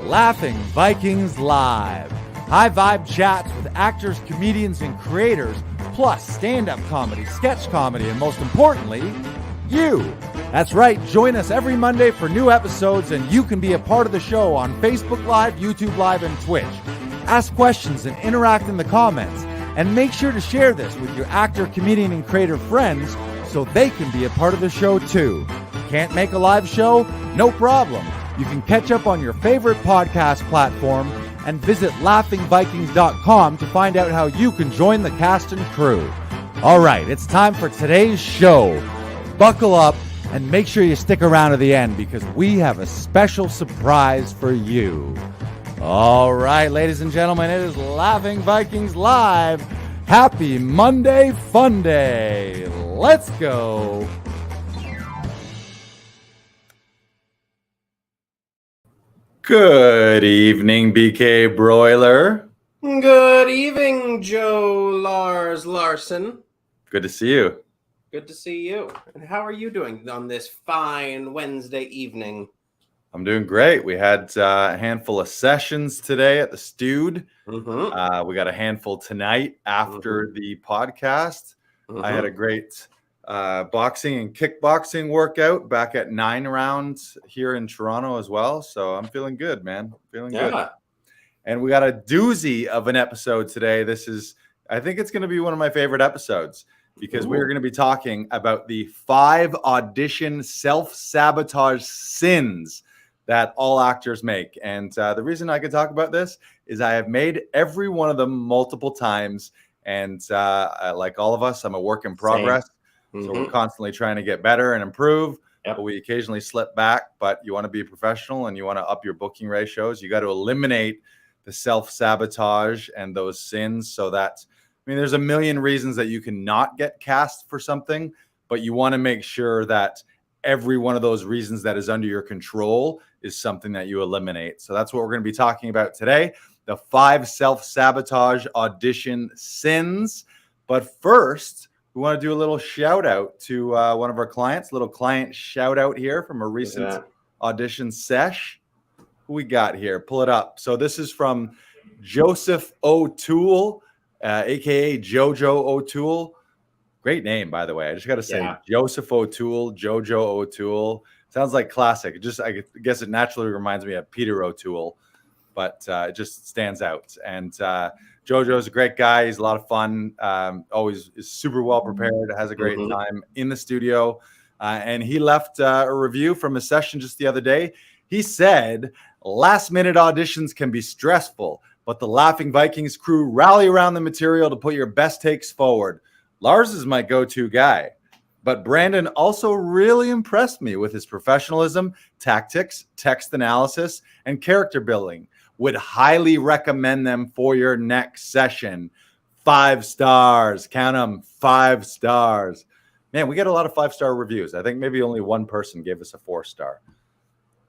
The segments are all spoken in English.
Laughing Vikings Live. High vibe chats with actors, comedians, and creators, plus stand-up comedy, sketch comedy, and most importantly, you. That's right, join us every Monday for new episodes, and you can be a part of the show on Facebook Live, YouTube Live, and Twitch. Ask questions and interact in the comments, and make sure to share this with your actor, comedian, and creator friends so they can be a part of the show too. Can't make a live show? No problem. You can catch up on your favorite podcast platform and visit laughingvikings.com to find out how you can join the cast and crew. All right, it's time for today's show. Buckle up and make sure you stick around to the end because we have a special surprise for you. All right, ladies and gentlemen, it is Laughing Vikings Live. Happy Monday Fun Day. Let's go. Good evening, BK Broiler. Good evening, Joe Lars Larson. Good to see you. Good to see you. And how are you doing on this fine Wednesday evening? I'm doing great. We had a handful of sessions today at the Stewed. We got a handful tonight after the podcast. I had a great boxing and kickboxing workout back at 9 rounds here in Toronto as well. So I'm feeling good, man. Feeling good. And we got a doozy of an episode today. I think it's going to be one of my favorite episodes because we're going to be talking about the 5 audition self-sabotage sins that all actors make. And the reason I could talk about this is I have made every one of them multiple times. And like all of us, I'm a work in progress. So we're constantly trying to get better and improve. But we occasionally slip back. But you want to be professional and you want to up your booking ratios. You got to eliminate the self-sabotage and those sins so that, there's a million reasons that you can not get cast for something, but you want to make sure that every one of those reasons that is under your control is something that you eliminate. So that's what we're going to be talking about today. The 5 self-sabotage audition sins. But first, we want to do a little shout out to one of our clients, a little client shout out here from a recent audition sesh. Who we got here? Pull it up. So this is from Joseph O'Toole, aka Jojo O'Toole. Great name, by the way. I just got to say, Joseph O'Toole, Jojo O'Toole. Sounds like classic. I guess it naturally reminds me of Peter O'Toole, but it just stands out. And Jojo's a great guy. He's a lot of fun. Always is super well prepared. Has a great time in the studio. And he left a review from a session just the other day. He said, last-minute auditions can be stressful, but the Laughing Vikings crew rally around the material to put your best takes forward. Lars is my go-to guy, but Brandon also really impressed me with his professionalism, tactics, text analysis, and character building. Would highly recommend them for your next session. 5 stars. Count them, 5 stars. Man, we get a lot of 5-star reviews. I think maybe only one person gave us a 4-star.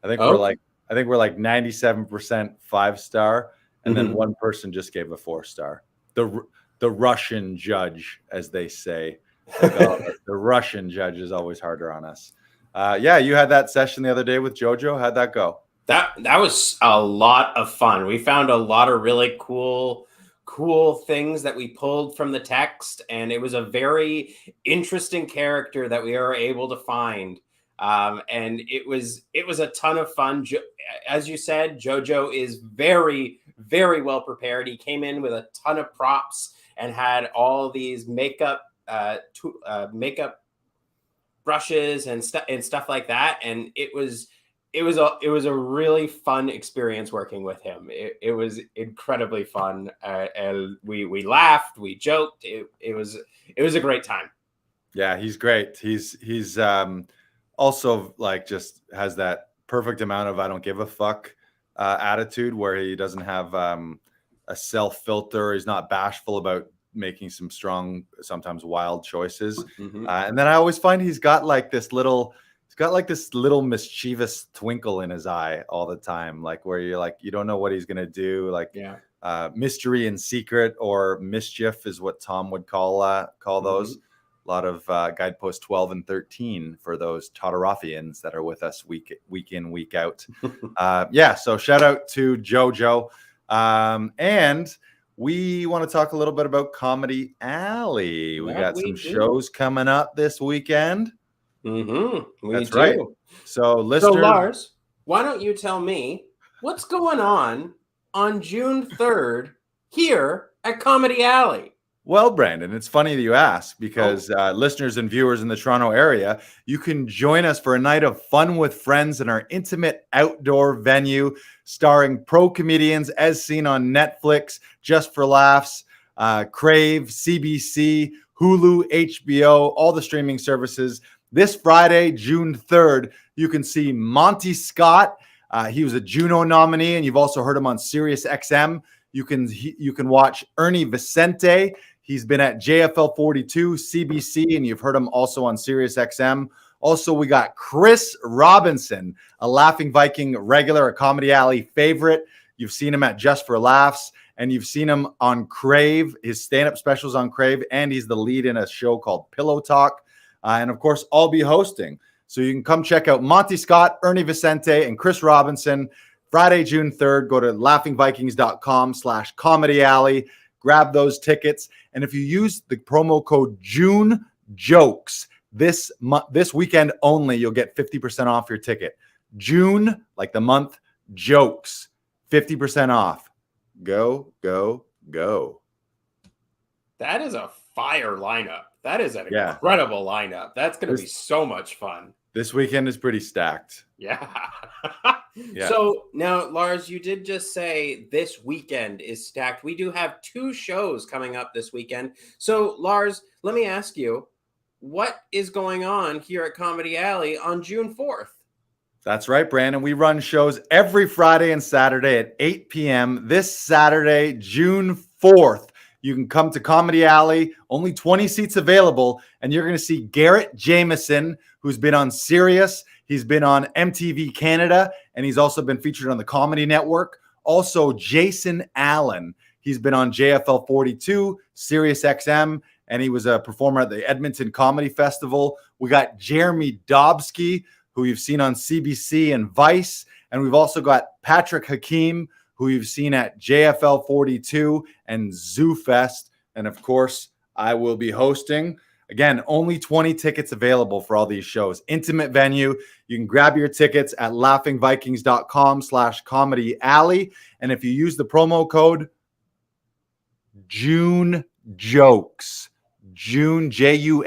I think we're like 97% 5-star, and then one person just gave a 4-star. The Russian judge, as they say. The Russian judge is always harder on us. You had that session the other day with Jojo. How'd that go? That was a lot of fun. We found a lot of really cool things that we pulled from the text, and it was a very interesting character that we were able to find. And it was a ton of fun. As you said, Jojo is very, very well prepared. He came in with a ton of props and had all these makeup brushes and stuff like that. And it was a really fun experience working with him. It was incredibly fun. And we laughed, we joked. It was a great time. Yeah, he's great. He's also like just has that perfect amount of I don't give a fuck attitude where he doesn't have a self filter. He's not bashful about making some strong, sometimes wild choices. And then I always find he's got like this little mischievous twinkle in his eye all the time, like where you're like, you don't know what he's going to do. Like mystery and secret or mischief is what Tom would call those. lot of guidepost 12 and 13 for those Todorofians that are with us week in, week out. So shout out to JoJo. And we want to talk a little bit about Comedy Alley. We got some shows coming up this weekend. That's right. So listeners, Lars, why don't you tell me what's going on June 3rd here at Comedy Alley? Well, Brandon, it's funny that you ask because listeners and viewers in the Toronto area, you can join us for a night of fun with friends in our intimate outdoor venue starring pro comedians as seen on Netflix, Just for Laughs, Crave, CBC, Hulu, HBO, all the streaming services. This Friday, June 3rd, you can see Monty Scott. He was a Juno nominee, and you've also heard him on Sirius XM. You can watch Ernie Vicente. He's been at JFL 42, CBC, and you've heard him also on Sirius XM. Also, we got Chris Robinson, a Laughing Viking regular, a Comedy Alley favorite. You've seen him at Just for Laughs, and you've seen him on Crave, his stand-up specials on Crave, and he's the lead in a show called Pillow Talk. And of course, I'll be hosting. So you can come check out Monty Scott, Ernie Vicente, and Chris Robinson. Friday, June 3rd, go to laughingvikings.com/Comedy Alley. Grab those tickets. And if you use the promo code JUNEJOKES this weekend only, you'll get 50% off your ticket. June, like the month, jokes, 50% off. Go, go, go. That is a fire lineup. That is an incredible lineup. That's going to be so much fun. This weekend is pretty stacked. Yeah. So now, Lars, you did just say this weekend is stacked. We do have 2 shows coming up this weekend. So, Lars, let me ask you, what is going on here at Comedy Alley on June 4th? That's right, Brandon. We run shows every Friday and Saturday at 8 p.m. This Saturday, June 4th, you can come to Comedy Alley. Only 20 seats available, and you're going to see Garrett Jameson, who's been on Sirius. He's been on MTV Canada, and he's also been featured on the Comedy Network. Also, Jason Allen. He's been on JFL 42, Sirius XM, and he was a performer at the Edmonton Comedy Festival. We got Jeremy Dobsky, who you've seen on CBC and Vice. And we've also got Patrick Hakeem, who you've seen at JFL 42 and Zoo Fest. And of course, I will be hosting. Again, only 20 tickets available for all these shows. Intimate venue. You can grab your tickets at laughingvikings.com/Comedy Alley. And if you use the promo code JUNEJOKES, June, JUNEJOKES,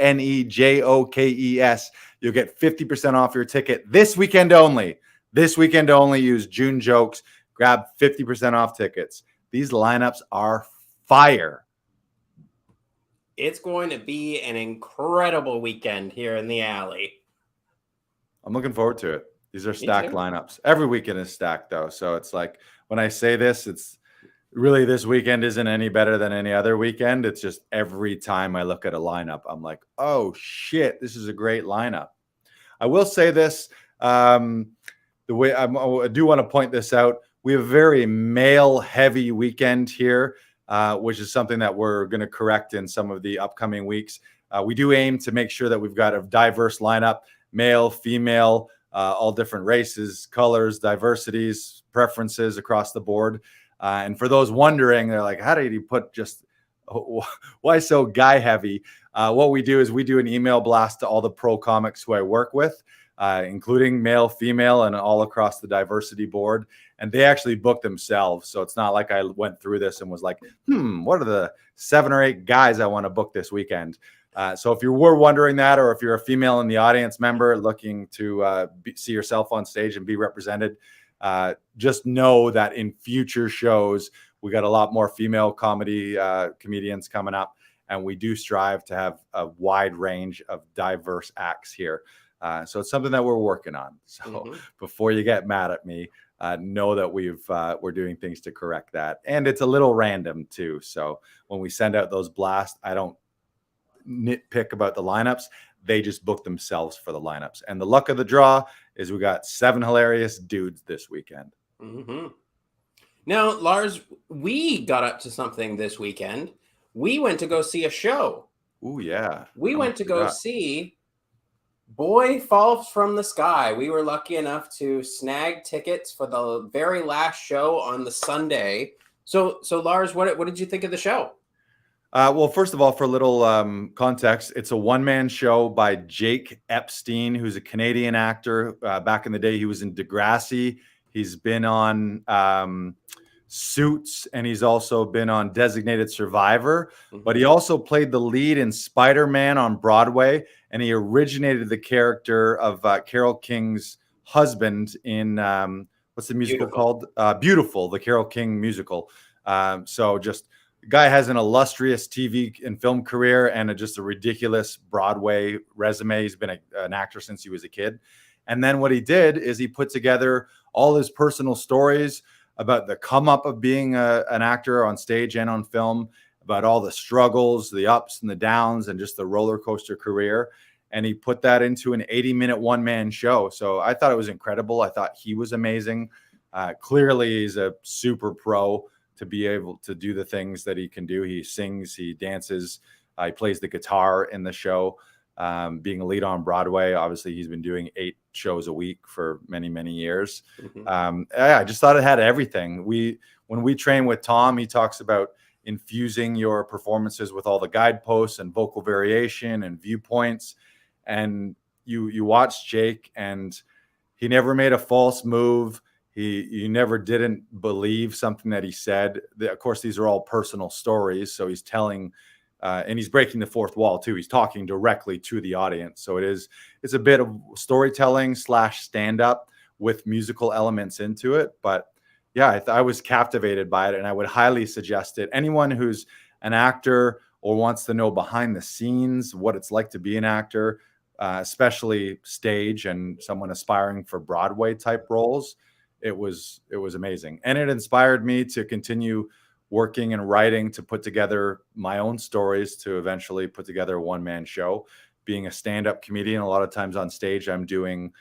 you'll get 50% off your ticket this weekend only. This weekend only, use JUNEJOKES. Grab 50% off tickets. These lineups are fire. It's going to be an incredible weekend here in the alley. I'm looking forward to it. These are stacked lineups. Every weekend is stacked, though. So it's like when I say this, it's really this weekend isn't any better than any other weekend. It's just every time I look at a lineup, I'm like, oh, shit, this is a great lineup. I will say this. The way I do want to point this out. We have a very male-heavy weekend here, which is something that we're going to correct in some of the upcoming weeks. We do aim to make sure that we've got a diverse lineup, male, female, all different races, colors, diversities, preferences across the board. And for those wondering, they're like, how did he put just, why so guy-heavy? What we do is we do an email blast to all the pro comics who I work with, including male, female, and all across the diversity board. And they actually book themselves. So it's not like I went through this and was like, what are the 7 or 8 guys I want to book this weekend? So if you were wondering that, or if you're a female in the audience member looking to see yourself on stage and be represented, just know that in future shows, we got a lot more female comedians coming up. And we do strive to have a wide range of diverse acts here. So it's something that we're working on. So before you get mad at me, know that we're doing things to correct that. And it's a little random too. So when we send out those blasts, I don't nitpick about the lineups. They just book themselves for the lineups. And the luck of the draw is we got 7 hilarious dudes this weekend. Now, Lars, we got up to something this weekend. We went to go see a show. Ooh, yeah. We I went don't to see go that. see Boy Falls from the Sky. We were lucky enough to snag tickets for the very last show on the Sunday. So Lars, what did you think of the show? Well, first of all, for a little context, it's a one-man show by Jake Epstein, who's a Canadian actor. Back in the day, he was in Degrassi. He's been on Suits, and he's also been on Designated Survivor. But he also played the lead in Spider-Man on Broadway, and he originated the character of Carole King's husband in what's the musical called? Beautiful, the Carole King musical. So just the guy has an illustrious TV and film career and just a ridiculous Broadway resume. He's been an actor since he was a kid. And then what he did is he put together all his personal stories about the come up of being an actor on stage and on film, about all the struggles, the ups and the downs, and just the roller coaster career. And he put that into an 80-minute one-man show. So I thought it was incredible. I thought he was amazing. Clearly, he's a super pro to be able to do the things that he can do. He sings, he dances, he plays the guitar in the show. Being a lead on Broadway, obviously he's been doing 8 shows a week for many, many years. I just thought it had everything. When we train with Tom, he talks about infusing your performances with all the guideposts and vocal variation and viewpoints. And you watch Jake, and he never made a false move. You never didn't believe something that he said. Of course, these are all personal stories. So he's telling, and he's breaking the fourth wall too. He's talking directly to the audience. So it's a bit of storytelling / stand-up with musical elements into it. But yeah, I was captivated by it, and I would highly suggest it. Anyone who's an actor or wants to know behind the scenes, what it's like to be an actor, especially stage, and someone aspiring for Broadway type roles, it was amazing. And it inspired me to continue working and writing, to put together my own stories, to eventually put together a one-man show. Being a stand-up comedian, a lot of times on stage, I'm doing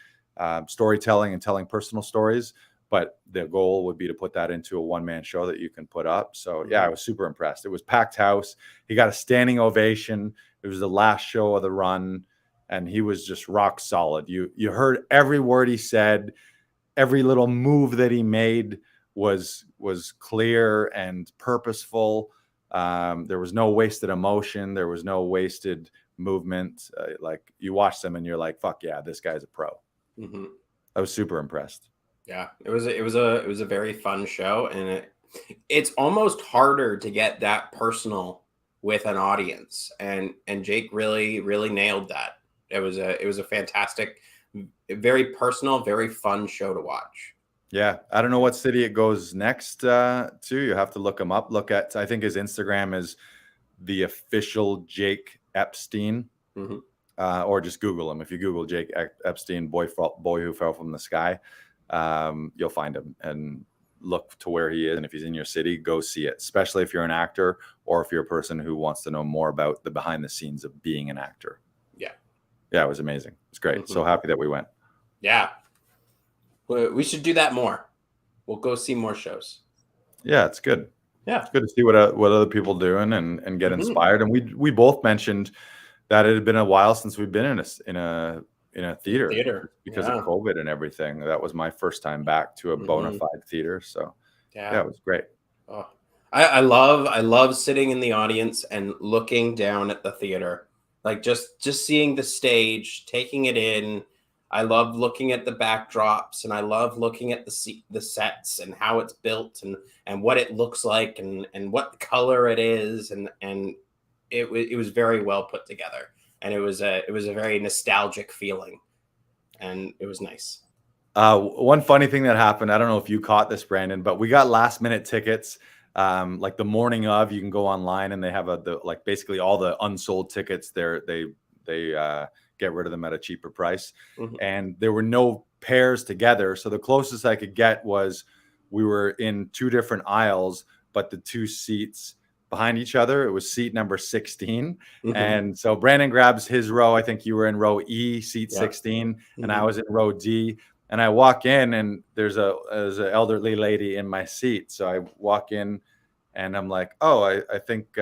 storytelling and telling personal stories, but the goal would be to put that into a one-man show that you can put up. So yeah, I was super impressed. It was packed house. He got a standing ovation. It was the last show of the run, and he was just rock solid. You heard every word he said. Every little move that he made was clear and purposeful. There was no wasted emotion. There was no wasted movement. Like, you watch them and you're like, fuck yeah, this guy's a pro. I was super impressed. Yeah, it was a very fun show, and it's almost harder to get that personal with an audience, and Jake really nailed that. It was a fantastic, very personal, very fun show to watch. Yeah, I don't know what city it goes next to. You have to look him up. I think his Instagram is the official Jake Epstein, or just Google him. If you Google Jake Epstein, boy who fell from the sky, you'll find him and look to where he is. And if he's in your city, go see it, especially if you're an actor or if you're a person who wants to know more about the behind the scenes of being an actor. Yeah, it was amazing. It's great. So happy that we went. Yeah. We should do that more. We'll go see more shows. Yeah, it's good. Yeah. It's good to see what other people are doing and get inspired. And we both mentioned that it had been a while since we've been in a theater because of COVID and everything. That was my first time back to a bona fide theater. So yeah, it was great. Oh, I love sitting in the audience and looking down at the theater. Like just seeing the stage, taking it in. I love looking at the backdrops, and I love looking at the sets and how it's built and what it looks like and what color it is, and it was very well put together, and it was a very nostalgic feeling, and it was nice. One funny thing that happened, I don't know if you caught this, Brandon, but we got last minute tickets. Like the morning of, you can go online and they have like basically all the unsold tickets there. They get rid of them at a cheaper price. And there were no pairs together. So the closest I could get was we were in 2 different aisles, but the 2 seats behind each other, it was seat number 16. And so Brandon grabs his row. I think you were in row E, seat 16, and I was in row D. And I walk in, and there's an elderly lady in my seat. So I walk in, and I'm like, "Oh, I think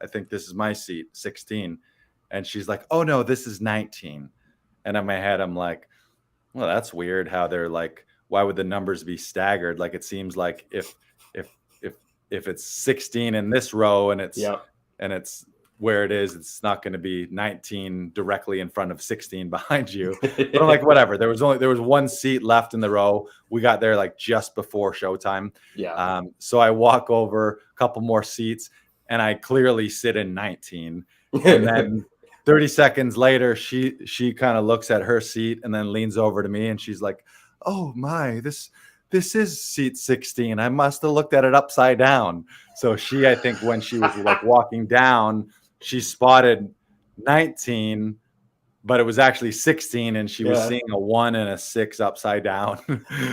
I think this is my seat, 16. And she's like, oh no, this is 19. And in my head, I'm like, well, that's weird how they're like, why would the numbers be staggered? Like, it seems like if it's 16 in this row and it's where it is, it's not going to be 19 directly in front of 16 behind you. But I'm like, whatever. There was one seat left in the row. We got there like just before showtime. Yeah. So I walk over a couple more seats and I clearly sit in 19. And then 30 seconds later, she kind of looks at her seat and then leans over to me and she's like, oh my, this is seat 16. I must have looked at it upside down. So she, I think when she was like walking down, she spotted 19, but it was actually 16, and she was seeing a 1 and a 6 upside down.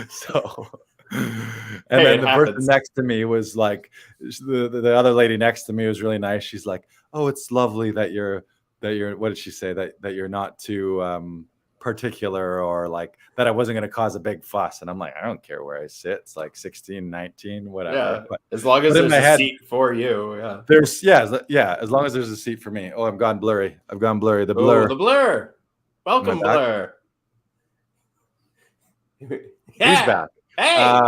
So, and then the person next to me was like, the other lady next to me was really nice. She's like, oh, it's lovely that you're, what did she say? That you're not too particular, or like that I wasn't going to cause a big fuss. And I'm like, I don't care where I sit. It's like 16, 19, whatever. Yeah, but as long as there's a seat for you. Yeah. There's as long as there's a seat for me. Oh, I've gone blurry. The blur. Oh, the blur. Welcome, Blur. Who's back? Hey.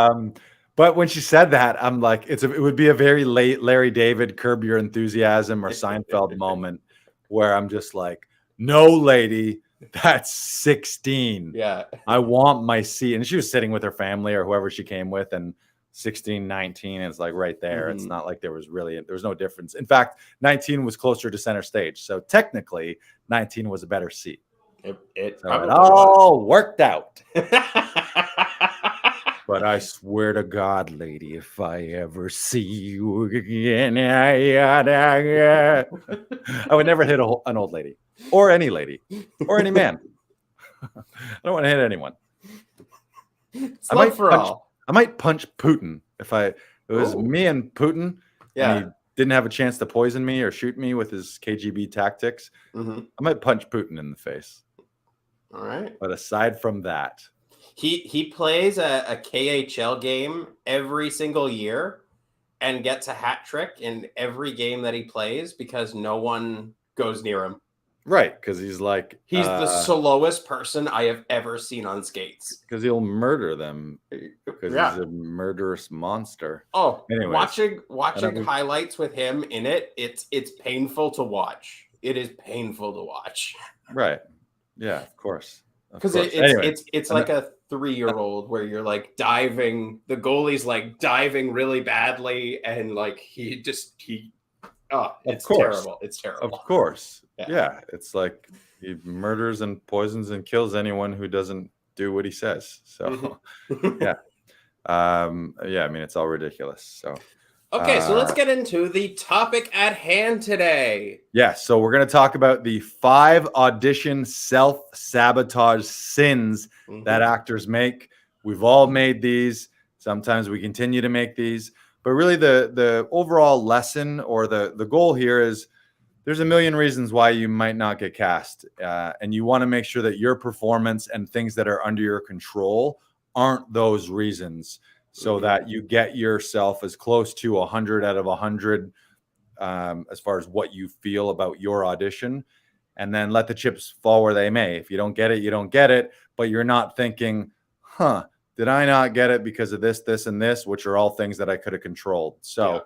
But when she said that, I'm like, it would be a very late Larry David Curb Your Enthusiasm or Seinfeld moment where I'm just like, no, lady, that's 16. Yeah. I want my seat. And she was sitting with her family or whoever she came with, and 16, 19 is like right there. It's not like there was no difference. In fact, 19 was closer to center stage. So technically 19 was a better seat. It all worked out. But I swear to God, lady, if I ever see you again, I would never hit an old lady or any man. I don't want to hit anyone. I might punch Putin if it was me and Putin. Yeah. And he didn't have a chance to poison me or shoot me with his KGB tactics. I might punch Putin in the face. All right. But aside from that, he plays a KHL game every single year and gets a hat trick in every game that he plays because no one goes near him. Right, because he's the slowest person I have ever seen on skates. Because he'll murder them. Because he's a murderous monster. Oh, anyways, watching highlights with him in it, it's painful to watch. It is painful to watch. Right. Yeah, of course. Because it's like a 3-year-old where you're like diving. The goalie's like diving really badly, and like it's terrible. It's terrible. Of course. Yeah. It's like he murders and poisons and kills anyone who doesn't do what he says. So yeah. I mean, it's all ridiculous. So okay, so let's get into the topic at hand today. Yeah, so we're going to talk about the 5 audition self-sabotage sins that actors make. We've all made these. Sometimes we continue to make these. But really the overall lesson or the goal here is there's a million reasons why you might not get cast. And you want to make sure that your performance and things that are under your control aren't those reasons, so that you get yourself as close to 100 out of 100 as far as what you feel about your audition, and then let the chips fall where they may. If you don't get it, you don't get it, but you're not thinking, did I not get it because of this, this, and this, which are all things that I could have controlled. So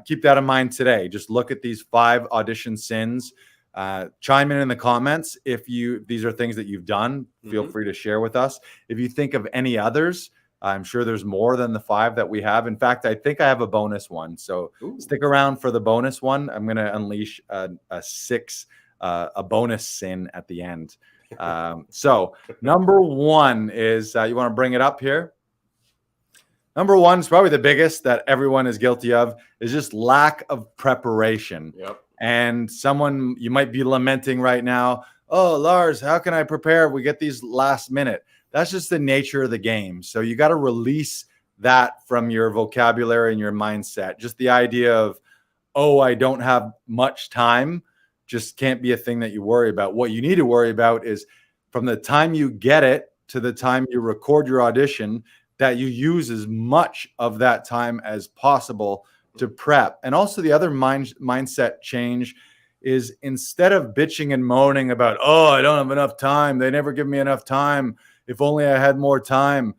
keep that in mind today. Just look at these 5 audition sins. Chime in the comments if these are things that you've done. Feel free to share with us. If you think of any others, I'm sure there's more than the 5 that we have. In fact, I think I have a bonus one. So stick around for the bonus one. I'm going to unleash a bonus sin at the end. So number 1 is, you want to bring it up here? Number 1 is probably the biggest that everyone is guilty of, is just lack of preparation. Yep. And someone, you might be lamenting right now, oh, Lars, how can I prepare? We get these last minute. That's just the nature of the game. So you got to release that from your vocabulary and your mindset. Just the idea of, oh, I don't have much time, just can't be a thing that you worry about. What you need to worry about is from the time you get it to the time you record your audition, that you use as much of that time as possible to prep. And also the other mindset change is, instead of bitching and moaning about, oh, I don't have enough time, they never give me enough time, if only I had more time.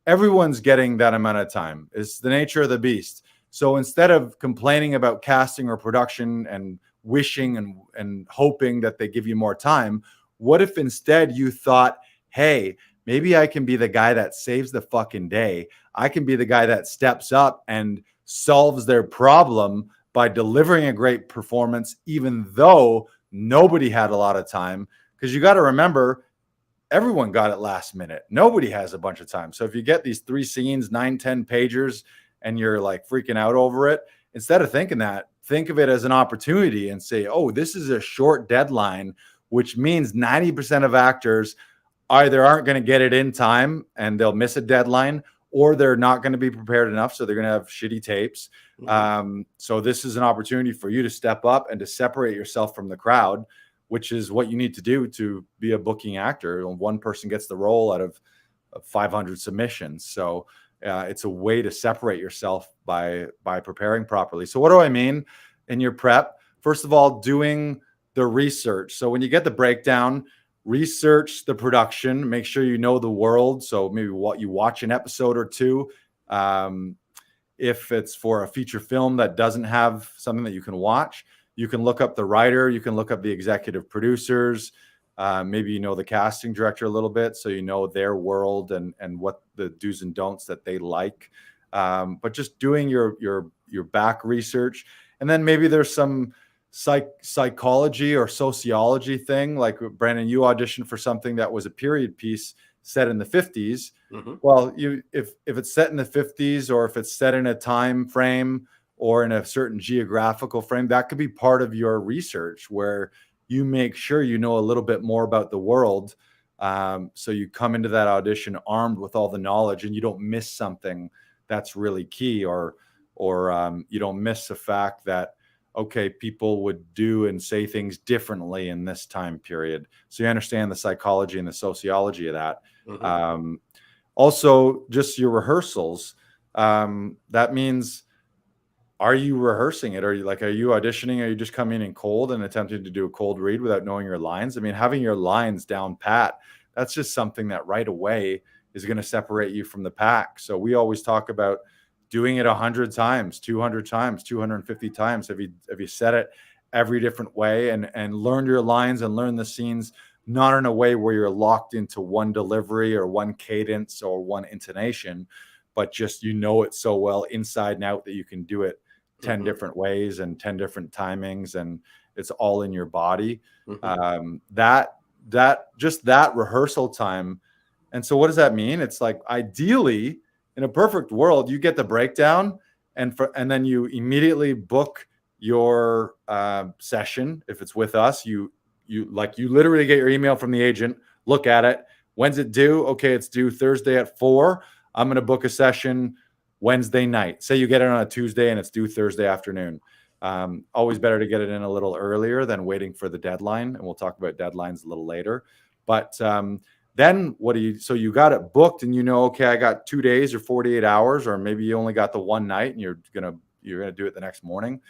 Everyone's getting that amount of time. It's the nature of the beast. So instead of complaining about casting or production and wishing and hoping that they give you more time, what if instead you thought, hey, maybe I can be the guy that saves the fucking day. I can be the guy that steps up and solves their problem by delivering a great performance, even though nobody had a lot of time. Because you got to remember, everyone got it last minute. Nobody has a bunch of time. So if you get these 3 scenes, 9-10 pagers, and you're like freaking out over it, instead of thinking that, think of it as an opportunity and say, oh, this is a short deadline, which means 90% of actors either aren't going to get it in time and they'll miss a deadline, or they're not going to be prepared enough, so they're going to have shitty tapes. So this is an opportunity for you to step up and to separate yourself from the crowd, which is what you need to do to be a booking actor. One person gets the role out of 500 submissions. So it's a way to separate yourself by preparing properly. So what do I mean in your prep? First of all, doing the research. So when you get the breakdown, research the production, make sure you know the world. So maybe what you watch an episode or two. If it's for a feature film that doesn't have something that you can watch, you can look up the writer, you can look up the executive producers. Maybe you know the casting director a little bit, so you know their world and what the do's and don'ts that they like. But just doing your back research, and then maybe there's some psychology or sociology thing. Like Brandon, you auditioned for something that was a period piece set in the 50s. Well, if it's set in the 50s, or if it's set in a time frame or in a certain geographical frame, that could be part of your research, where you make sure you know a little bit more about the world. So you come into that audition armed with all the knowledge, and you don't miss something that's really key, or you don't miss the fact that, okay, people would do and say things differently in this time period. So you understand the psychology and the sociology of that. Also, just your rehearsals. That means, are you rehearsing it? Are you auditioning? Are you just coming in cold and attempting to do a cold read without knowing your lines? I mean, having your lines down pat, that's just something that right away is going to separate you from the pack. So we always talk about doing it 100 times, 200 times, 250 times. Have you said it every different way and learned your lines and learned the scenes, not in a way where you're locked into one delivery or one cadence or one intonation, but just, you know it so well inside and out that you can do it 10 different ways and 10 different timings, and it's all in your body. That rehearsal time. And so what does that mean? It's like, ideally, in a perfect world, you get the breakdown and then you immediately book your session. If it's with us, you literally get your email from the agent, look at it. When's it due? Okay, it's due Thursday at 4. I'm going to book a session Wednesday night. Say you get it on a Tuesday and it's due Thursday afternoon. Always better to get it in a little earlier than waiting for the deadline. And we'll talk about deadlines a little later. But then so you got it booked and you know, okay, I got 2 days or 48 hours, or maybe you only got the one night and you're going to do it the next morning.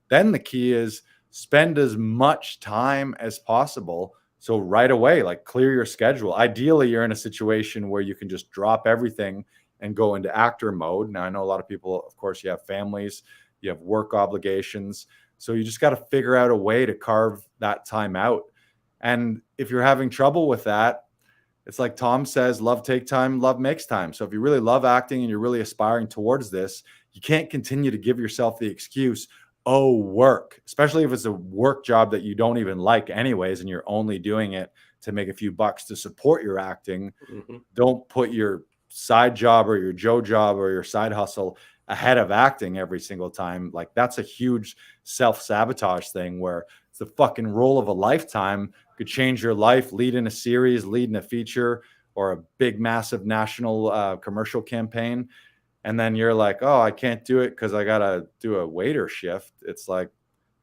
Then the key is spend as much time as possible. So right away, like, clear your schedule. Ideally, you're in a situation where you can just drop everything and go into actor mode. Now, I know a lot of people, of course, you have families, you have work obligations. So you just got to figure out a way to carve that time out. And if you're having trouble with that, it's like Tom says, love takes time, love makes time. So if you really love acting and you're really aspiring towards this, you can't continue to give yourself the excuse, oh, work, especially if it's a work job that you don't even like anyways, and you're only doing it to make a few bucks to support your acting. Don't put your side job or your Joe job or your side hustle ahead of acting every single time. Like, that's a huge self-sabotage thing, where it's the fucking role of a lifetime, could change your life, lead in a series, lead in a feature, or a big, massive national commercial campaign. And then you're like, oh, I can't do it because I got to do a waiter shift. It's like,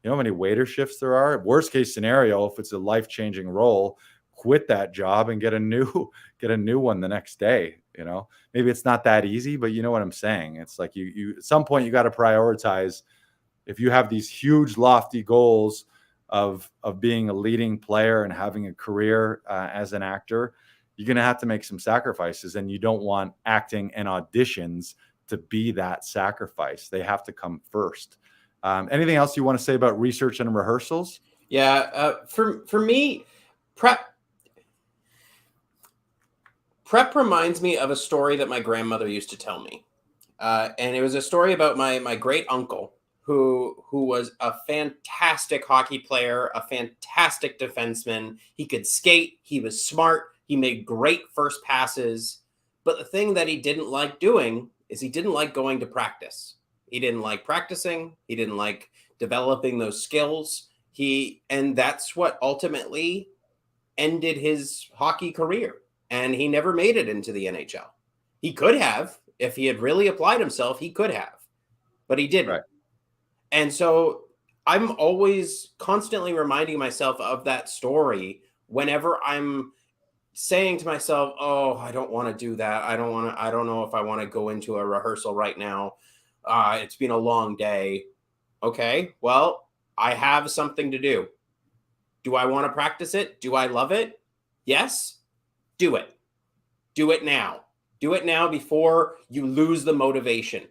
you know how many waiter shifts there are? Worst case scenario, if it's a life-changing role, quit that job and get a new one the next day. You know, maybe it's not that easy, but you know what I'm saying? It's like you at some point you got to prioritize if you have these huge lofty goals of being a leading player and having a career as an actor, you're going to have to make some sacrifices, and you don't want acting and auditions to be that sacrifice. They have to come first. Anything else you want to say about research and rehearsals? Yeah, for me, prep reminds me of a story that my grandmother used to tell me, and it was a story about my great uncle who was a fantastic hockey player, a fantastic defenseman. He could skate. He was smart. He made great first passes. But the thing that he didn't like doing is he didn't like going to practice. He didn't like practicing. He didn't like developing those skills. And that's what ultimately ended his hockey career. And he never made it into the NHL. He could have, if he had really applied himself, he could have, but he didn't. Right. And so I'm always constantly reminding myself of that story whenever I'm saying to myself, oh, I don't want to do that. I don't know if I want to go into a rehearsal right now. It's been a long day. Okay, well, I have something to do. Do I want to practice it? Do I love it? Yes. Do it. Do it now. Do it now before you lose the motivation.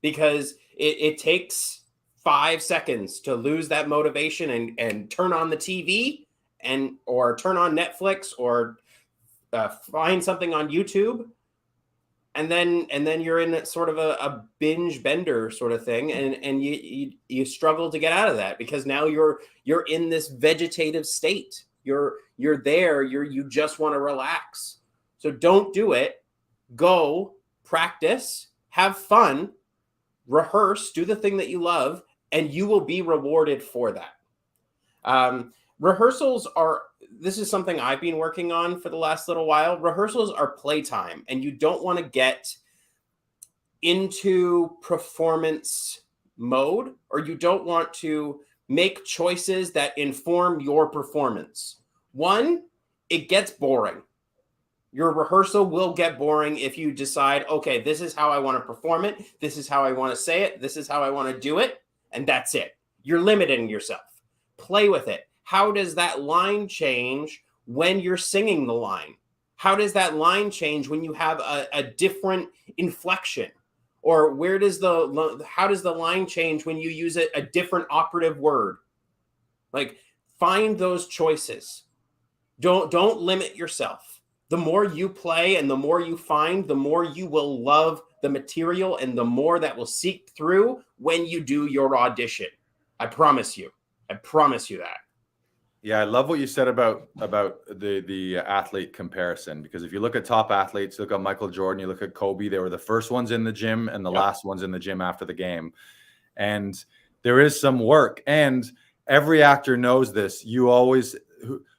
Because it takes 5 seconds to lose that motivation and turn on the TV or turn on Netflix or find something on YouTube. And then you're in sort of a binge bender sort of thing, and you struggle to get out of that because now you're in this vegetative state. You're there. You just want to relax. So don't do it. Go practice, have fun, rehearse, do the thing that you love, and you will be rewarded for that. Rehearsals are. This is something I've been working on for the last little while. Rehearsals are playtime, and you don't want to get into performance mode, or you don't want to make choices that inform your performance. One, it gets boring. Your rehearsal will get boring if you decide, okay, this is how I want to perform it. This is how I want to say it. This is how I want to do it. And that's it. You're limiting yourself. Play with it. How does that line change when you're singing the line? How does that line change when you have a different inflection? Or how does the line change when you use a different operative word? Like, find those choices. Don't limit yourself. The more you play and the more you find, the more you will love the material and the more that will seep through when you do your audition. I promise you. I promise you that. Yeah, I love what you said about the athlete comparison, because if you look at top athletes, you look at Michael Jordan, you look at Kobe, they were the first ones in the gym and the last ones in the gym after the game. And there is some work, and every actor knows this. You always,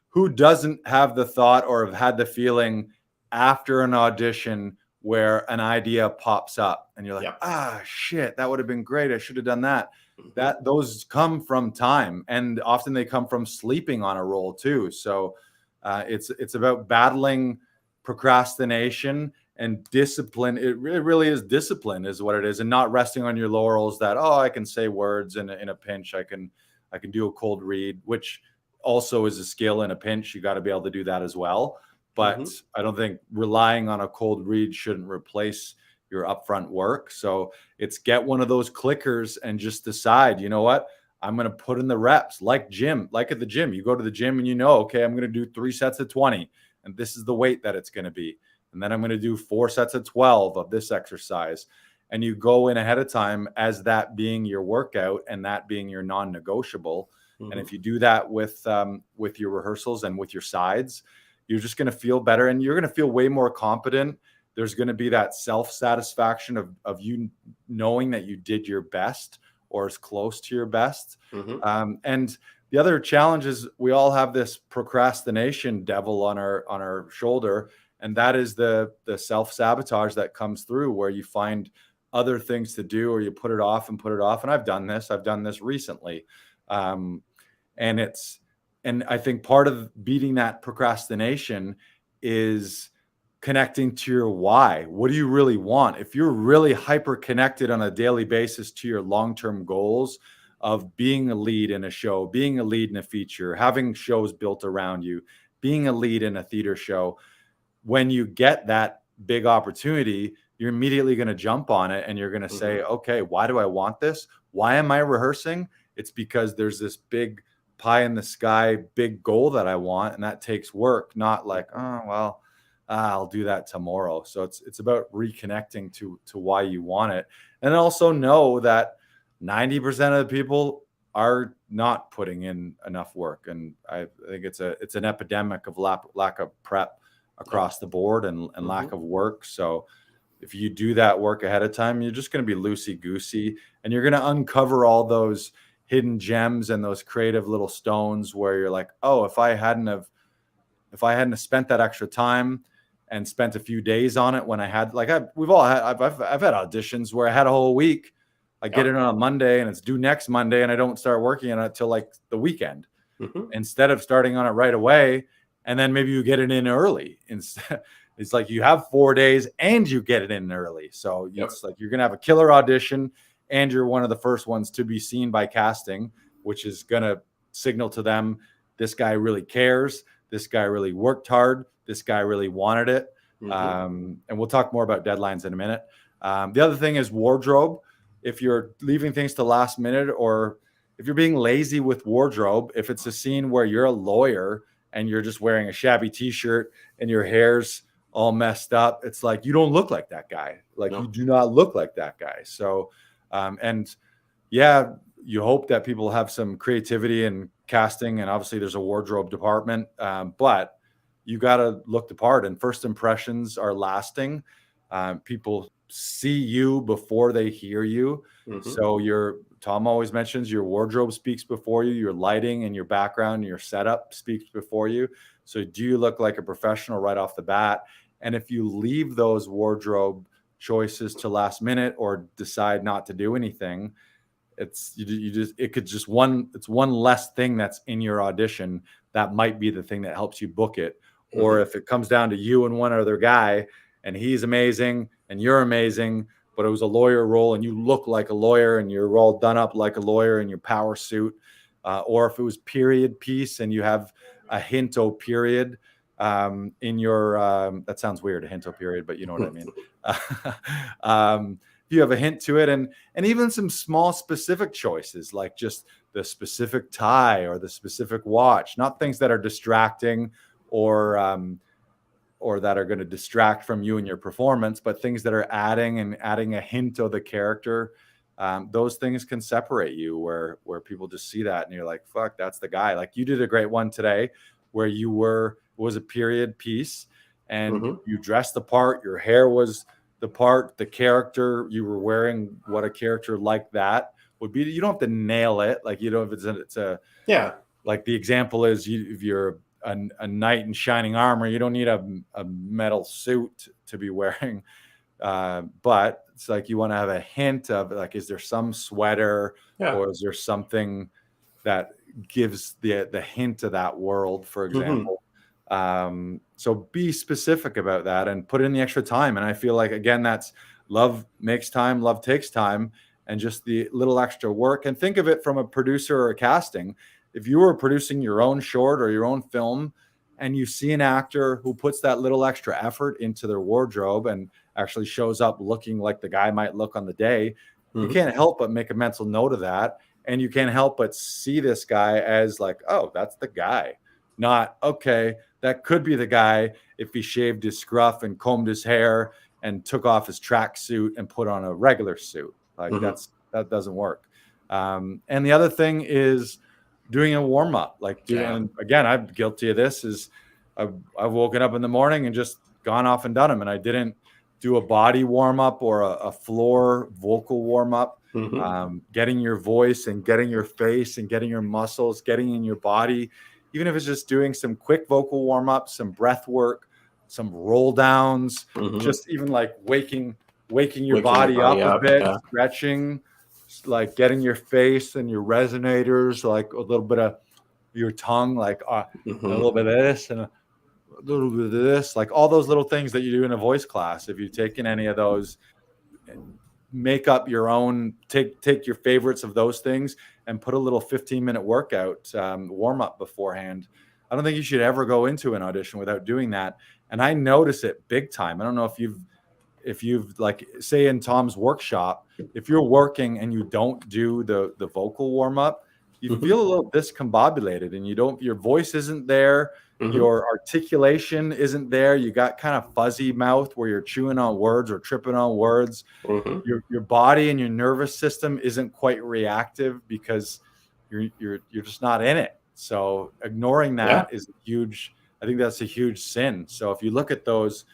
who doesn't have the thought or have had the feeling after an audition where an idea pops up and you're like, shit, that would have been great. I should have done that. Those come from time, and often they come from sleeping on a role too. So it's about battling procrastination and discipline. It really is discipline is what it is, and not resting on your laurels that, oh, I can say words in a pinch. I can do a cold read, which also is a skill in a pinch. You got to be able to do that as well. But I don't think relying on a cold read shouldn't replace your upfront work. So it's get one of those clickers and just decide, you know what, I'm going to put in the reps like at the gym. You go to the gym and you know, okay, I'm going to do 3 sets of 20 and this is the weight that it's going to be. And then I'm going to do 4 sets of 12 of this exercise. And you go in ahead of time as that being your workout and that being your non-negotiable. And if you do that with your rehearsals and with your sides, you're just going to feel better and you're going to feel way more competent. There's going to be that self-satisfaction of you knowing that you did your best or as close to your best. And the other challenge is we all have this procrastination devil on our shoulder. And that is the self-sabotage that comes through where you find other things to do or you put it off. And I've done this recently. And I think part of beating that procrastination is connecting to your why. What do you really want? If you're really hyper connected on a daily basis to your long-term goals of being a lead in a show, being a lead in a feature, having shows built around you, being a lead in a theater show, when you get that big opportunity, you're immediately going to jump on it and you're going to say, okay, why do I want this? Why am I rehearsing? It's because there's this big pie in the sky, big goal that I want. And that takes work, not like, oh, well, I'll do that tomorrow. So it's about reconnecting to why you want it. And also know that 90% of the people are not putting in enough work. And I think it's an epidemic of lack of prep across the board and lack of work. So if you do that work ahead of time, you're just going to be loosey-goosey, and you're going to uncover all those hidden gems and those creative little stones where you're like, oh, if I hadn't have spent that extra time and spent a few days on it when I had, like, I've had auditions where I had a whole week. I get it on a Monday and it's due next Monday, and I don't start working on it till like the weekend instead of starting on it right away. And then maybe you get it in early. It's like you have 4 days and you get it in early. So it's like you're going to have a killer audition and you're one of the first ones to be seen by casting, which is going to signal to them, this guy really cares. This guy really worked hard. This guy really wanted it. And we'll talk more about deadlines in a minute. The other thing is wardrobe. If you're leaving things to last minute, or if you're being lazy with wardrobe, if it's a scene where you're a lawyer and you're just wearing a shabby t-shirt and your hair's all messed up, it's like, you don't look like that guy. Like, you do not look like that guy. So, you hope that people have some creativity in casting, and obviously there's a wardrobe department, but you got to look the part, and first impressions are lasting. People see you before they hear you. So Tom always mentions your wardrobe speaks before you, your lighting and your background and your setup speaks before you. So do you look like a professional right off the bat? And if you leave those wardrobe choices to last minute or decide not to do anything, it's one less thing that's in your audition that might be the thing that helps you book it. Or if it comes down to you and one other guy and he's amazing and you're amazing, but it was a lawyer role and you look like a lawyer and you're all done up like a lawyer in your power suit, or if it was period piece and you have a hinto period in your that sounds weird, a hinto period, but you know what I mean. You have a hint to it, and even some small specific choices, like just the specific tie or the specific watch, not things that are distracting or that are going to distract from you and your performance, but things that are adding a hint of the character. Those things can separate you where people just see that and you're like, fuck, that's the guy. Like, you did a great one today where was a period piece and you dressed the part, your hair was the part, the character, you were wearing what a character like that would be. You don't have to nail it. Like, you know, if it's a like the example is if you're a knight in shining armor, you don't need a metal suit to be wearing. But it's like you want to have a hint of, like, is there some sweater or is there something that gives the hint of that world, for example. So be specific about that and put in the extra time. And I feel like, again, that's love makes time, love takes time, and just the little extra work. And think of it from a producer or a casting. If you were producing your own short or your own film and you see an actor who puts that little extra effort into their wardrobe and actually shows up looking like the guy might look on the day, you can't help but make a mental note of that. And you can't help but see this guy as like, oh, that's the guy. Not, okay, that could be the guy if he shaved his scruff and combed his hair and took off his tracksuit and put on a regular suit. Like, that doesn't work. And the other thing is doing a warm up. Like, and again, I'm guilty of this. Is I've woken up in the morning and just gone off and done them, and I didn't do a body warm up or a floor vocal warm up. Getting your voice and getting your face and getting your muscles, getting in your body. Even if it's just doing some quick vocal warm up, some breath work, some roll downs, just even like waking your body up a bit, stretching, like getting your face and your resonators, like a little bit of your tongue, like a little bit of this and a little bit of this, like all those little things that you do in a voice class. If you've taken any of those, make up your own, take your favorites of those things and put a little 15-minute workout warm up beforehand. I don't think you should ever go into an audition without doing that. And I notice it big time. I don't know if you've like, say in Tom's workshop, if you're working and you don't do the vocal warm up, you feel a little discombobulated and your voice isn't there. Your articulation isn't there. You got kind of fuzzy mouth where you're chewing on words or tripping on words. Your body and your nervous system isn't quite reactive because you're just not in it. So ignoring that is huge. I think that's a huge sin. So if you look at those,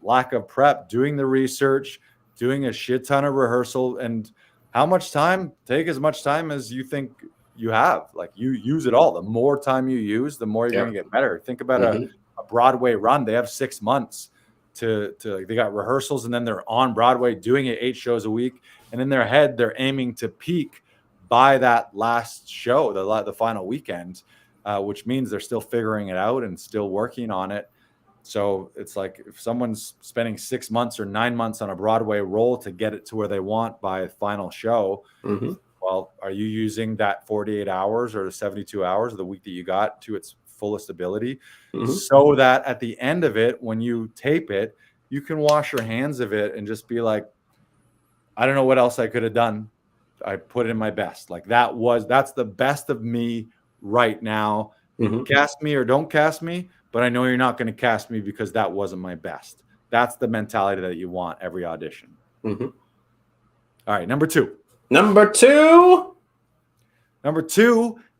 lack of prep, doing the research, doing a shit ton of rehearsal, and how much time, take as much time as you think you have. Like, you use it all. The more time you use, the more you're going to get better. Think about a Broadway run. They have 6 months to they got rehearsals, and then they're on Broadway doing it 8 shows a week. And in their head, they're aiming to peak by that last show, the final weekend, which means they're still figuring it out and still working on it. So it's like, if someone's spending 6 months or 9 months on a Broadway role to get it to where they want by final show, well, are you using that 48 hours or the 72 hours of the week that you got to its fullest ability, so that at the end of it, when you tape it, you can wash your hands of it and just be like, I don't know what else I could have done. I put in my best. Like, that's the best of me right now. Cast me or don't cast me, but I know you're not going to cast me because that wasn't my best. That's the mentality that you want every audition. All right, number two,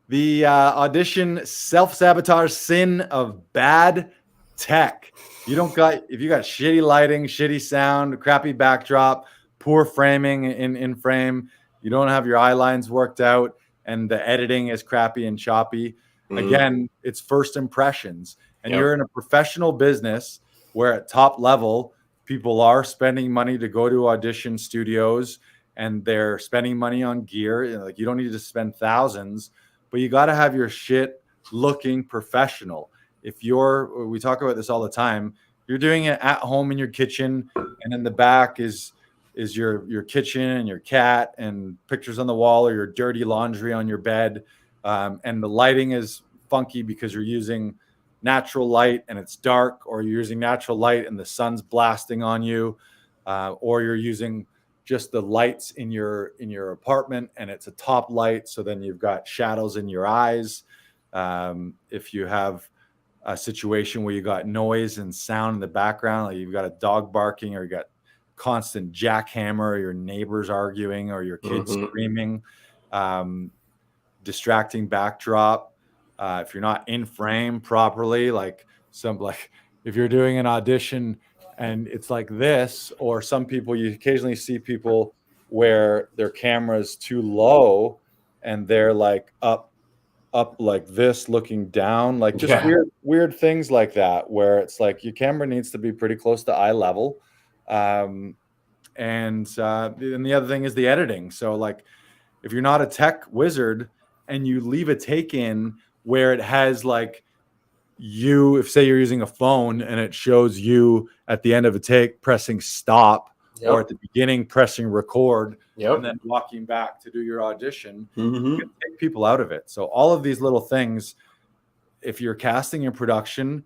the audition self-sabotage sin of bad tech. If you got shitty lighting, shitty sound, crappy backdrop, poor framing in frame, you don't have your eye lines worked out, and the editing is crappy and choppy. Again, it's first impressions. And you're in a professional business where at top level, people are spending money to go to audition studios, and they're spending money on gear. Like, you don't need to spend thousands, but you got to have your shit looking professional. We talk about this all the time, you're doing it at home in your kitchen, and in the back is your kitchen and your cat and pictures on the wall, or your dirty laundry on your bed. And the lighting is funky because you're using natural light and it's dark, or you're using natural light and the sun's blasting on you, or you're using just the lights in your apartment and it's a top light, so then you've got shadows in your eyes. If you have a situation where you got noise and sound in the background, like you've got a dog barking, or you got constant jackhammer, or your neighbors arguing, or your kids screaming, distracting backdrop. If you're not in frame properly, like if you're doing an audition and it's like this, or some people, you occasionally see people where their camera's too low and they're like up like this, looking down, like just weird things like that, where it's like your camera needs to be pretty close to eye level. And the other thing is the editing. So like, if you're not a tech wizard and you leave a take in where it has like if say you're using a phone and it shows you at the end of a take pressing stop, or at the beginning pressing record, and then walking back to do your audition, you can take people out of it. So all of these little things, if you're casting in production,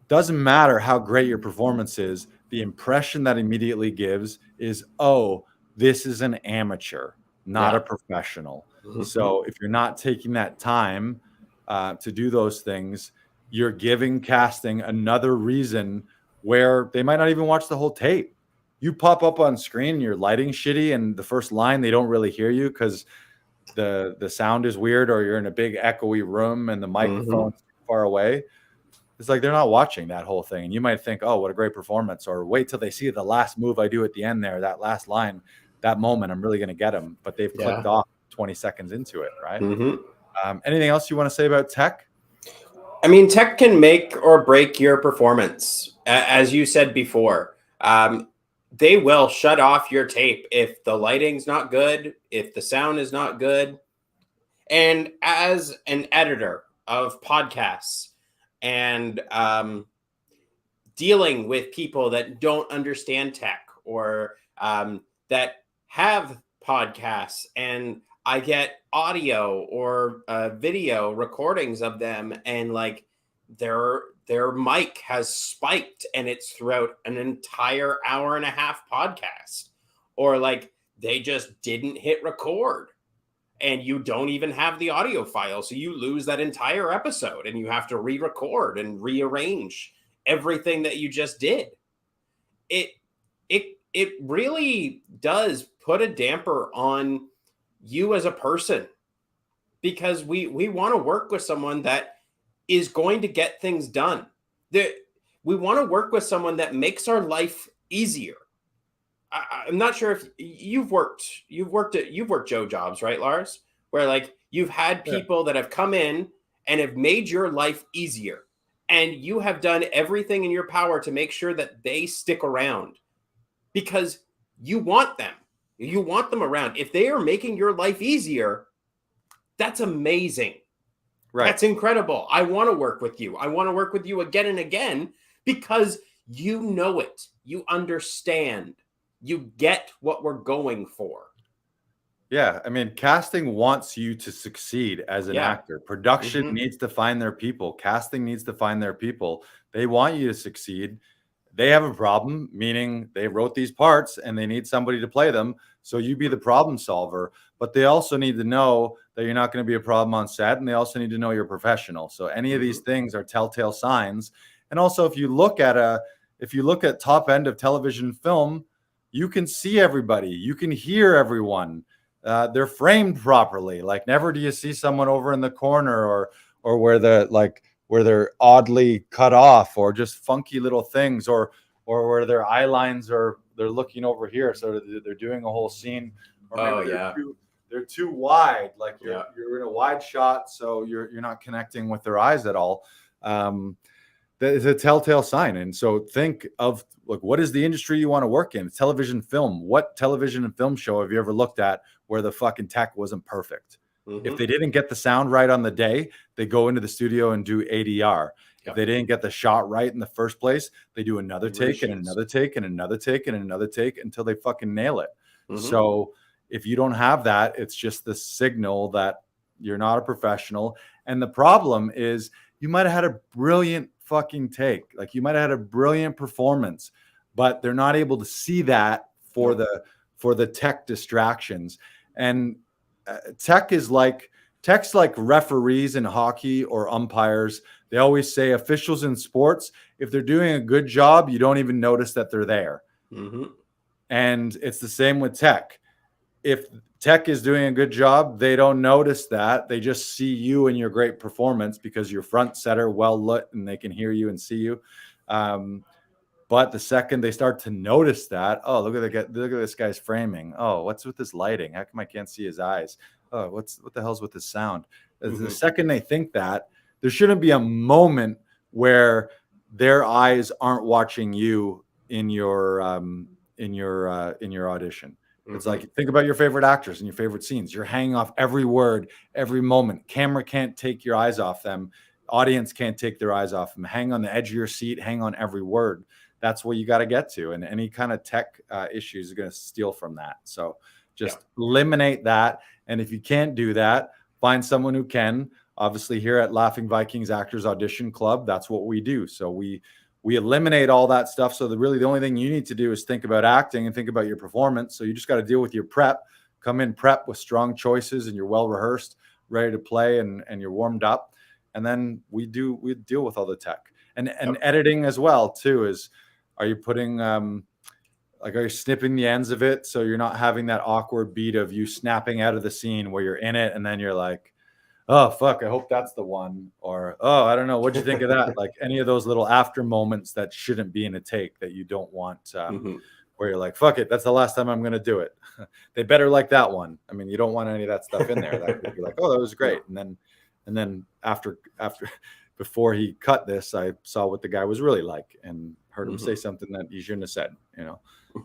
doesn't matter how great your performance is, the impression that immediately gives is, oh, this is an amateur, not a professional. So if you're not taking that time to do those things, you're giving casting another reason where they might not even watch the whole tape. You pop up on screen and your lighting's shitty, and the first line, they don't really hear you because the sound is weird, or you're in a big echoey room and the microphone's too far away. It's like they're not watching that whole thing. And you might think, oh, what a great performance, or wait till they see the last move I do at the end there, that last line, that moment, I'm really going to get them. But they've clicked off 20 seconds into it, right? Anything else you want to say about tech? I mean, tech can make or break your performance. As you said before, they will shut off your tape if the lighting's not good, if the sound is not good. And as an editor of podcasts, and dealing with people that don't understand tech or that have podcasts, and I get audio or video recordings of them, and like their mic has spiked and it's throughout an entire hour and a half podcast, or like they just didn't hit record and you don't even have the audio file, so you lose that entire episode and you have to re-record and rearrange everything that you just did. It really does put a damper on you as a person, because we want to work with someone that is going to get things done. We want to work with someone that makes our life easier. I'm not sure if you've worked Joe jobs, right, Lars? Where like you've had people that have come in and have made your life easier, and you have done everything in your power to make sure that they stick around because you want them. You want them around. If they are making your life easier, that's amazing. Right. That's incredible. I want to work with you. I want to work with you again and again because you know it. You understand. You get what we're going for. Yeah, I mean, casting wants you to succeed as an actor. Production needs to find their people. Casting needs to find their people. They want you to succeed. They have a problem, meaning they wrote these parts and they need somebody to play them. So you be the problem solver. But they also need to know that you're not going to be a problem on set, and they also need to know you're professional. So any of these things are telltale signs. And also, if you look at top end of television film, you can see everybody. You can hear everyone. They're framed properly. Like never do you see someone over in the corner or where they're oddly cut off, or just funky little things, or where their eye lines they're looking over here, so they're doing a whole scene. Or maybe they're too wide. Like you're in a wide shot, so you're not connecting with their eyes at all. That is a telltale sign. And so think of like, what is the industry you want to work in? Television film. What television and film show have you ever looked at where the fucking tech wasn't perfect? If they didn't get the sound right on the day, they go into the studio and do ADR. If they didn't get the shot right in the first place, they do another take and another take and another take and another take until they fucking nail it. So if you don't have that, it's just the signal that you're not a professional. And the problem is you might have had a brilliant fucking take. Like you might have had a brilliant performance, but they're not able to see that for the tech distractions. And tech's like referees in hockey or umpires. They always say officials in sports, if they're doing a good job, you don't even notice that they're there. And it's the same with tech. If tech is doing a good job, they don't notice that. They just see you and your great performance because you're front center, well lit, and they can hear you and see you. But the second they start to notice that, oh, look at this guy's framing. Oh, what's with this lighting? How come I can't see his eyes? Oh, what the hell's with his sound? The second they think that, there shouldn't be a moment where their eyes aren't watching you in your audition. It's like, think about your favorite actors and your favorite scenes. You're hanging off every word, every moment. Camera can't take your eyes off them. Audience can't take their eyes off them. Hang on the edge of your seat. Hang on every word. That's what you got to get to. And any kind of tech issues are going to steal from that. So just eliminate that. And if you can't do that, find someone who can. Obviously, here at Laughing Vikings Actors Audition Club, that's what we do. So we eliminate all that stuff. So the only thing you need to do is think about acting and think about your performance. So you just got to deal with your prep. Come in prep with strong choices, and you're well rehearsed, ready to play, and you're warmed up. And then we deal with all the tech and editing as well too. Are you putting are you snipping the ends of it so you're not having that awkward beat of you snapping out of the scene where you're in it and then you're like, oh, fuck, I hope that's the one. Or, oh, I don't know. What'd you think of that? Like any of those little after moments that shouldn't be in a take that you don't want, where you're like, fuck it, that's the last time I'm going to do it. They better like that one. I mean, you don't want any of that stuff in there. That could be like, oh, that was great. And then after before he cut this, I saw what the guy was really like and heard him say something that he shouldn't have said,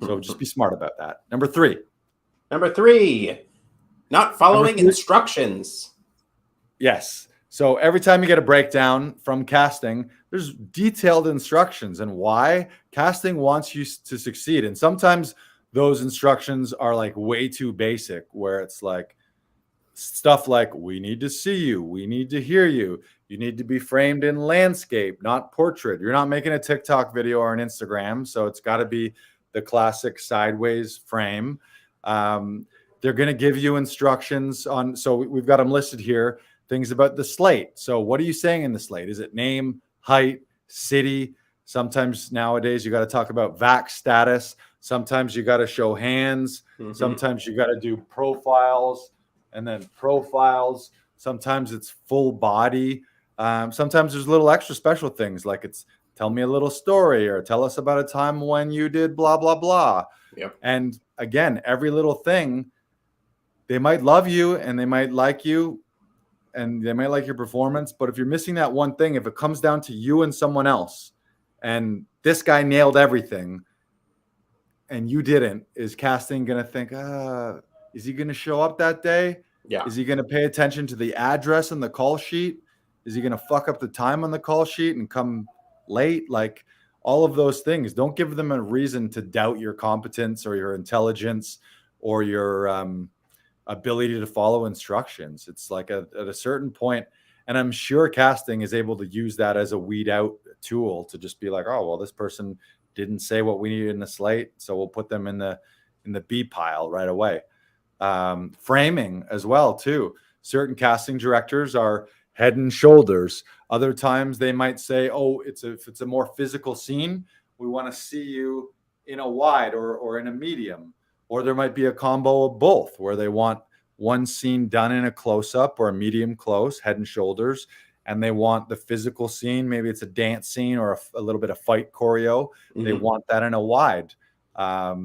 So just be smart about that. Number three, not following instructions. Yes. So every time you get a breakdown from casting, there's detailed instructions and why casting wants you to succeed. And sometimes those instructions are like way too basic, where it's like stuff like, we need to see you, we need to hear you, you need to be framed in landscape, not portrait. You're not making a TikTok video or an Instagram, so it's got to be the classic sideways frame. They're going to give you instructions on, so we've got them listed here, things about the slate. So what are you saying in the slate? Is it name, height, city? Sometimes nowadays you got to talk about vax status. Sometimes you got to show hands. Sometimes you got to do profiles and then profiles. Sometimes it's full body. Sometimes there's little extra special things, like it's tell me a little story, or tell us about a time when you did blah, blah, blah. Yep. And again, every little thing, they might love you and they might like you and they might like your performance. But if you're missing that one thing, if it comes down to you and someone else, and this guy nailed everything and you didn't, is casting going to think, is he going to show up that day? Yeah. Is he going to pay attention to the address on the call sheet? Is he going to fuck up the time on the call sheet and come late? Like all of those things. Don't give them a reason to doubt your competence or your intelligence or your ability to follow instructions. It's like at a certain point, and I'm sure casting is able to use that as a weed out tool to just be like, oh, well, this person didn't say what we needed in the slate, so we'll put them in the B pile right away. Framing as well too. Certain casting directors are head and shoulders. Other times they might say, oh, if it's a more physical scene, we want to see you in a wide or in a medium. Or there might be a combo of both, where they want one scene done in a close-up or a medium close, head and shoulders, and they want the physical scene, maybe it's a dance scene or a little bit of fight choreo. They want that in a wide.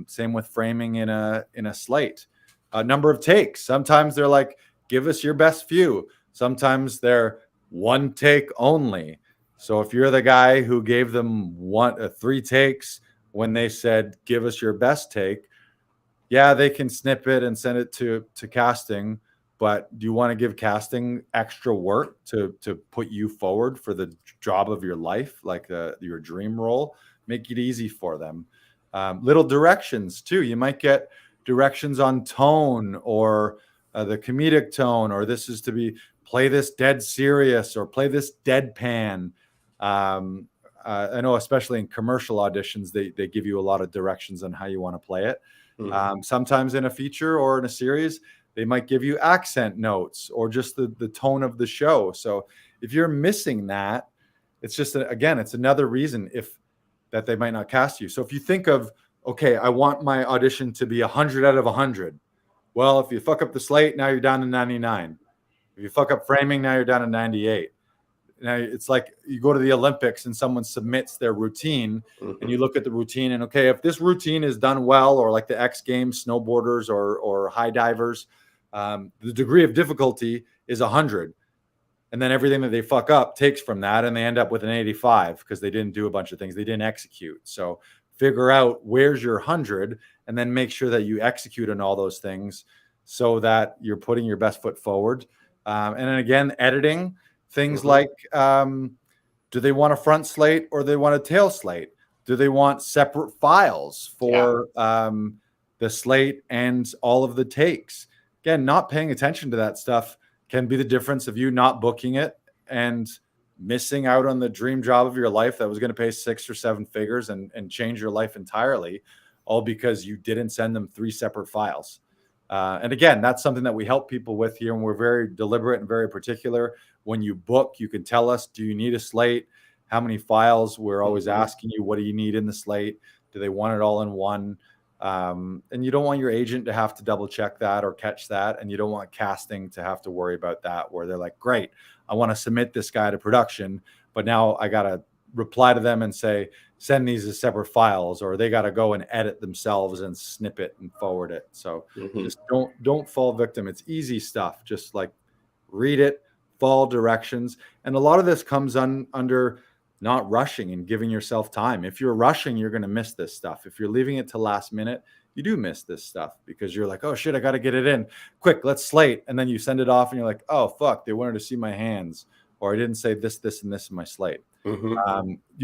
Same with framing in a slate. Number of takes. Sometimes they're like, give us your best few. Sometimes they're one take only. So if you're the guy who gave them 3 takes when they said, give us your best take, yeah, they can snip it and send it to casting. But do you want to give casting extra work to put you forward for the job of your life, like your dream role? Make it easy for them. Little directions too. You might get directions on tone or the comedic tone, or this is to be play this dead serious or play this deadpan. I know, especially in commercial auditions, they give you a lot of directions on how you want to play it. Sometimes in a feature or in a series, they might give you accent notes or just the tone of the show. So if you're missing that, it's just, it's another reason that they might not cast you. So if you think of, okay, I want my audition to be 100 out of 100. Well, if you fuck up the slate, now you're down to 99. If you fuck up framing, now you're down to 98. Now it's like you go to the Olympics and someone submits their routine and you look at the routine and, okay, if this routine is done well, or like the X Games, snowboarders or high divers, the degree of difficulty is 100. And then everything that they fuck up takes from that, and they end up with an 85 because they didn't do a bunch of things. They didn't execute. So figure out where's your 100 and then make sure that you execute on all those things so that you're putting your best foot forward. And then again, editing. Things like, do they want a front slate or they want a tail slate? Do they want separate files for the slate and all of the takes? Again, not paying attention to that stuff can be the difference of you not booking it and missing out on the dream job of your life that was going to pay 6 or 7 figures and change your life entirely, all because you didn't send them 3 separate files. And again, that's something that we help people with here, and we're very deliberate and very particular. When you book, you can tell us, do you need a slate? How many files? We're always asking you, what do you need in the slate? Do they want it all in one? And you don't want your agent to have to double check that or catch that. And you don't want casting to have to worry about that, where they're like, great, I want to submit this guy to production, but now I got to reply to them and say, send these as separate files, or they got to go and edit themselves and snip it and forward it. So just don't fall victim. It's easy stuff. Just like read it, follow directions. And a lot of this comes under not rushing and giving yourself time. If you're rushing, you're going to miss this stuff. If you're leaving it to last minute, you do miss this stuff because you're like, oh shit, I got to get it in quick. Let's slate. And then you send it off and you're like, oh fuck, they wanted to see my hands. or I didn't say this, and this in my slate. You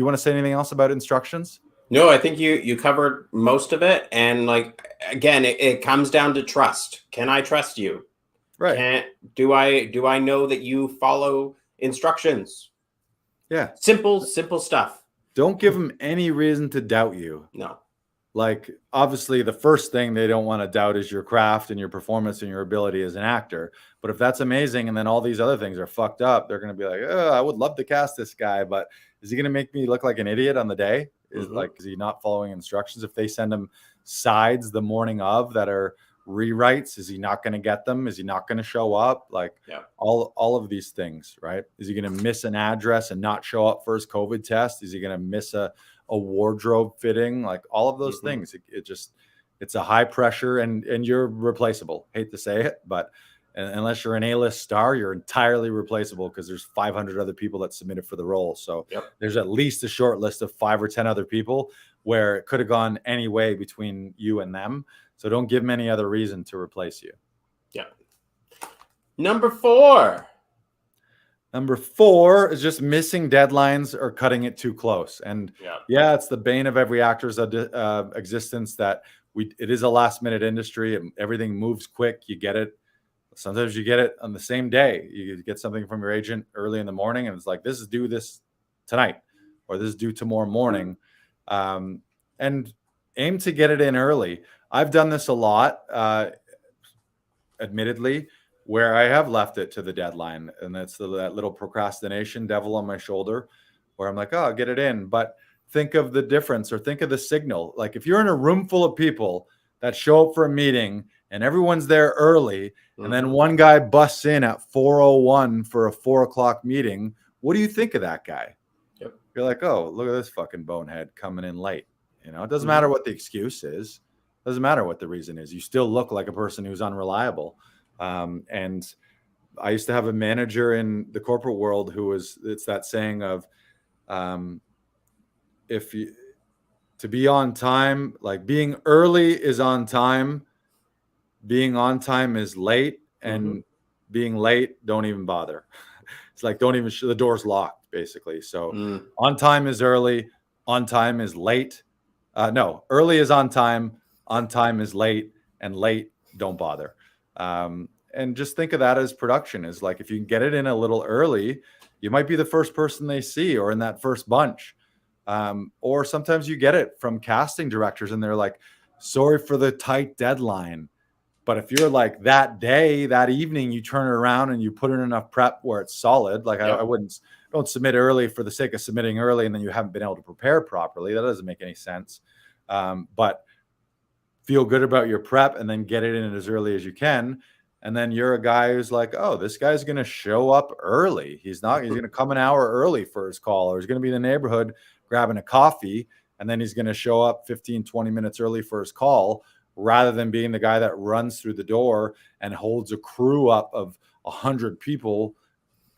want to say anything else about instructions? No, I think you covered most of it. And like, again, it comes down to trust. Can I trust you? Right. Do I know that you follow instructions? Yeah. Simple stuff. Don't give them any reason to doubt you. No. Like, obviously, the first thing they don't want to doubt is your craft and your performance and your ability as an actor. But if that's amazing and then all these other things are fucked up, they're going to be like, oh, I would love to cast this guy, but is he going to make me look like an idiot on the day? Is he not following instructions? If they send him sides the morning of that are rewrites, is he not going to get them? Is he not going to show up? Like, all of these things, right? Is he going to miss an address and not show up for his COVID test? Is he going to miss a wardrobe fitting? Like, all of those things, it's a high pressure, and you're replaceable. Hate to say it, but unless you're an A-list star, you're entirely replaceable, because there's 500 other people that submitted for the role. So there's at least a short list of 5 or 10 other people where it could have gone any way between you and them. So don't give them any other reason to replace you. Number 4. Number 4 is just missing deadlines or cutting it too close. And it's the bane of every actor's existence that it is a last minute industry. Everything moves quick. You get it. Sometimes you get it on the same day. You get something from your agent early in the morning, and it's like, this is due this tonight, or this is due tomorrow morning. And aim to get it in early. I've done this a lot, admittedly, where I have left it to the deadline. And that's that little procrastination devil on my shoulder, where I'm like, oh, I'll get it in. But think of the difference, or think of the signal. Like, if you're in a room full of people that show up for a meeting and everyone's there early, and then one guy busts in at 4:01 for a 4:00 meeting, what do you think of that guy? You're like, oh, look at this fucking bonehead coming in late. You know, it doesn't matter what the excuse is. It doesn't matter what the reason is. You still look like a person who's unreliable. And I used to have a manager in the corporate world it's that saying of, to be on time, like, being early is on time, being on time is late, and being late, don't even bother. It's like, don't even, the door's locked, basically. So on time is early, on time is late. No, early is on time is late, and late, don't bother. And just think of that as production. Is like, if you can get it in a little early, you might be the first person they see, or in that first bunch. Or sometimes you get it from casting directors, and they're like, sorry for the tight deadline. But if you're like, that day, that evening, you turn it around and you put in enough prep where it's solid. Like, I don't submit early for the sake of submitting early and then you haven't been able to prepare properly. That doesn't make any sense. But feel good about your prep, and then get it in as early as you can. And then you're a guy who's like, oh, this guy's going to show up early. He's going to come an hour early for his call, or he's going to be in the neighborhood grabbing a coffee, and then he's going to show up 15, 20 minutes early for his call, rather than being the guy that runs through the door and holds a crew up of 100 people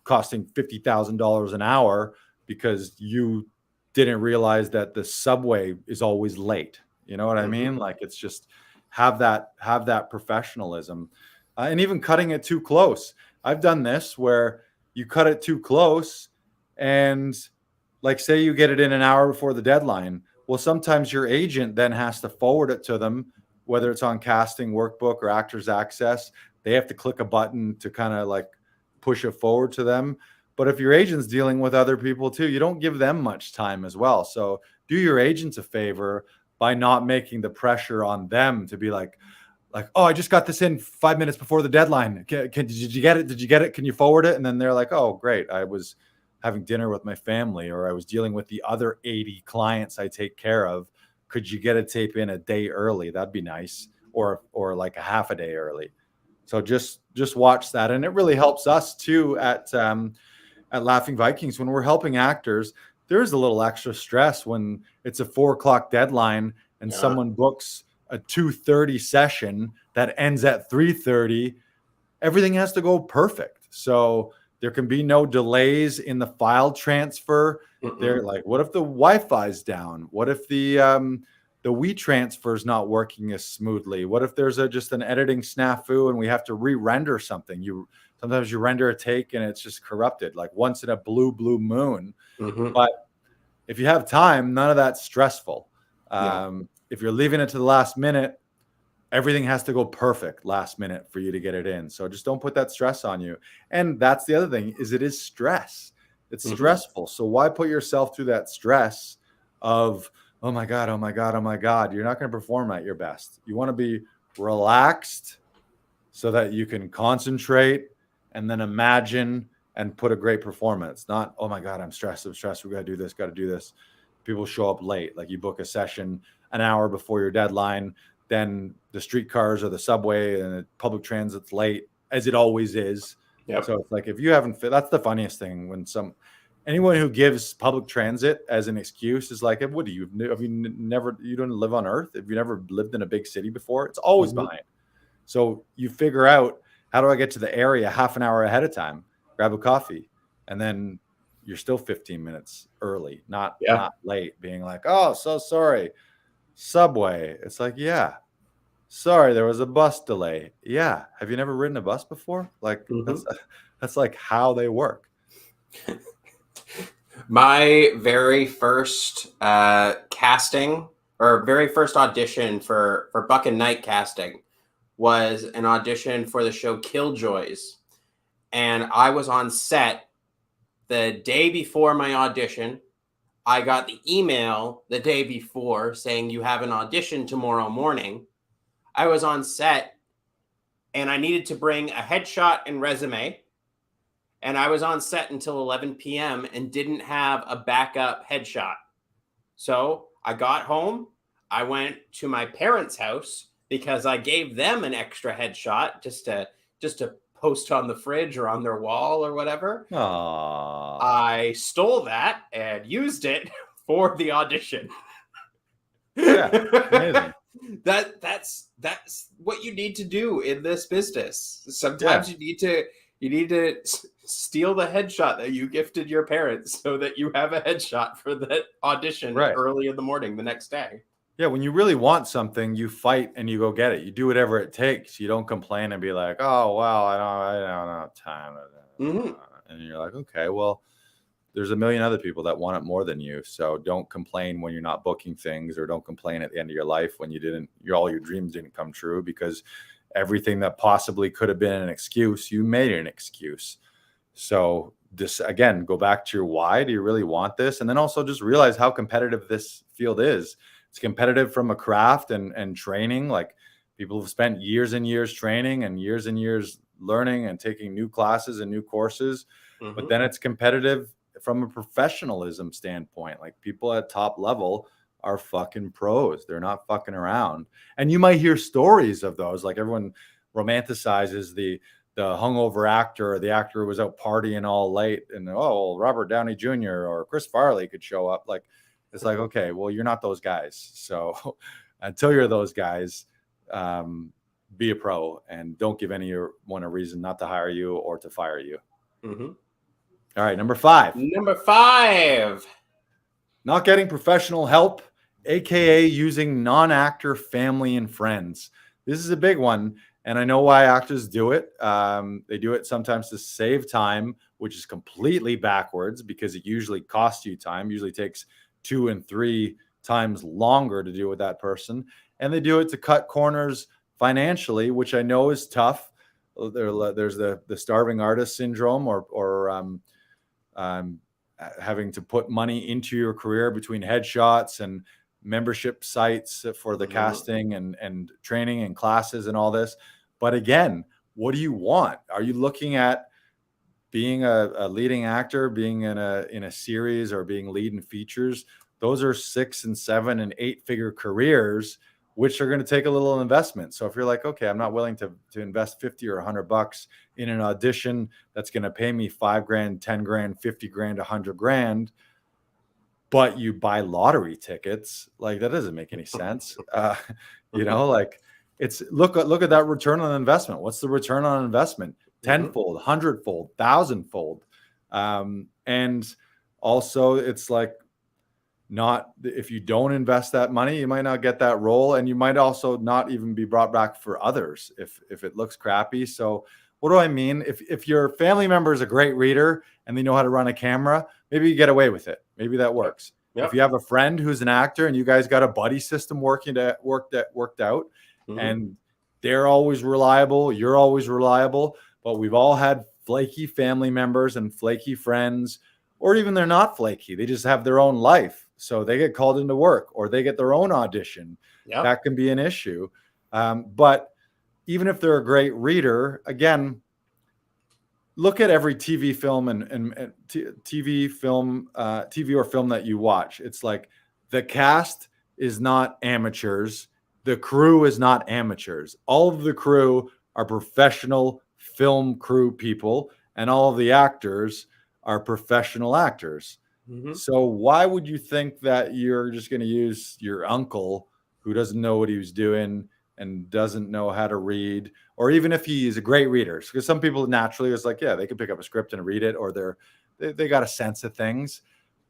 costing $50,000 an hour because you didn't realize that the subway is always late. You know what I mean? Like, it's just have that professionalism. And even cutting it too close. I've done this where you cut it too close, and like, say you get it in an hour before the deadline. Well, sometimes your agent then has to forward it to them, whether it's on casting workbook or Actors Access. They have to click a button to kind of like push it forward to them. But if your agent's dealing with other people too, you don't give them much time as well. So do your agents a favor by not making the pressure on them to be like, oh, I just got this in 5 minutes before the deadline. Did you get it? Did you get it? Can you forward it? And then they're like, oh, great. I was having dinner with my family, or I was dealing with the other 80 clients I take care of. Could you get a tape in a day early? That'd be nice. Or like a half a day early. So just watch that. And it really helps us too at Laughing Vikings when we're helping actors. There's a little extra stress when it's a 4:00 deadline and someone books a 2:30 session that ends at 3:30. Everything has to go perfect. So there can be no delays in the file transfer. They're like, what if the Wi-Fi's down? What if the the we transfer is not working as smoothly? What if there's just an editing snafu and we have to re-render something? Sometimes you render a take and it's just corrupted, like once in a blue moon. But if you have time, none of that's stressful. If you're leaving it to the last minute, everything has to go perfect last minute for you to get it in. So just don't put that stress on you. And that's the other thing, is it is stress. It's stressful. So why put yourself through that stress of, oh my God, oh my God, oh my God. You're not going to perform at your best. You want to be relaxed so that you can concentrate and then imagine and put a great performance. Not, oh my God, I'm stressed. We got to do this. People show up late. Like you book a session an hour before your deadline, then the streetcars or the subway and the public transit's late, as it always is. So it's like, if you haven't fit, that's the funniest thing, when anyone who gives public transit as an excuse is like, what do you don't live on Earth? Have you never lived in a big city before? It's always behind. So you figure out, how do I get to the area half an hour ahead of time, grab a coffee, and then you're still 15 minutes early, not late, being like, oh, so sorry, subway. It's like, yeah, sorry, there was a bus delay. Yeah. Have you never ridden a bus before? Like that's like how they work. My very first casting, or very first audition for Buck and Knight casting, was an audition for the show Killjoys. And I was on set the day before my audition. I got the email the day before saying, you have an audition tomorrow morning. I was on set and I needed to bring a headshot and resume. And I was on set until 11 p.m. and didn't have a backup headshot. So I got home. I went to my parents' house because I gave them an extra headshot just to post on the fridge or on their wall or whatever. Aww. I stole that and used it for the audition. Yeah, amazing. That's what you need to do in this business. Sometimes you need to steal the headshot that you gifted your parents so that you have a headshot for that audition early in the morning the next day. Yeah, when you really want something, you fight and you go get it. You do whatever it takes. You don't complain and be like, "Oh, well, I don't have time." And you're like, "Okay, well, there's a million other people that want it more than you. So don't complain when you're not booking things, or don't complain at the end of your life when all your dreams didn't come true, because everything that possibly could have been an excuse, you made an excuse." So this, again, go back to your why. Do you really want this? And then also just realize how competitive this field is. It's competitive from a craft and training. Like, people have spent years and years training and years learning and taking new classes and new courses. But then it's competitive from a professionalism standpoint. Like, people at top level are fucking pros. They're not fucking around. And you might hear stories of those. Like, everyone romanticizes the hungover actor, or the actor who was out partying all late, and Robert Downey Jr. or Chris Farley could show up. Like, it's like, okay, well, you're not those guys. So until you're those guys, be a pro, and don't give anyone a reason not to hire you or to fire you. All right, number 5. Not getting professional help, aka using non-actor family and friends. This is a big one, and I know why actors do it. They do it sometimes to save time, which is completely backwards, because it usually costs you time. Usually takes 2 and 3 times longer to deal with that person. And they do it to cut corners financially, which I know is tough. There's the starving artist syndrome, or having to put money into your career between headshots and membership sites for the casting and training and classes and all this. But again, what do you want? Are you looking at being a leading actor, being in a series, or being lead in features? Those are 6 and 7 and 8 figure careers, which are going to take a little investment. So if you're like, okay, I'm not willing to invest 50 or $100 in an audition that's going to pay me $5,000, $10,000, $50,000, $100,000, but you buy lottery tickets, like, that doesn't make any sense. Like, it's look at that return on investment. What's the return on investment? Tenfold, hundredfold, thousandfold. And also, it's like, not, if you don't invest that money, you might not get that role, and you might also not even be brought back for others if it looks crappy. So what do I mean? If your family member is a great reader and they know how to run a camera, maybe you get away with it. Maybe that works. Yep. If you have a friend who's an actor and you guys got a buddy system worked out, and they're always reliable, you're always reliable, but we've all had flaky family members and flaky friends, or even they're not flaky. They just have their own life. So they get called into work or they get their own audition. Yep. That can be an issue. But even if they're a great reader, again, look at every TV film and TV or film that you watch. It's like the cast is not amateurs. The crew is not amateurs. All of the crew are professional film crew people, and all of the actors are professional actors. So why would you think that you're just going to use your uncle who doesn't know what he was doing and doesn't know how to read, or even if he is a great reader? Because some people naturally is like, yeah, they can pick up a script and read it, or they got a sense of things.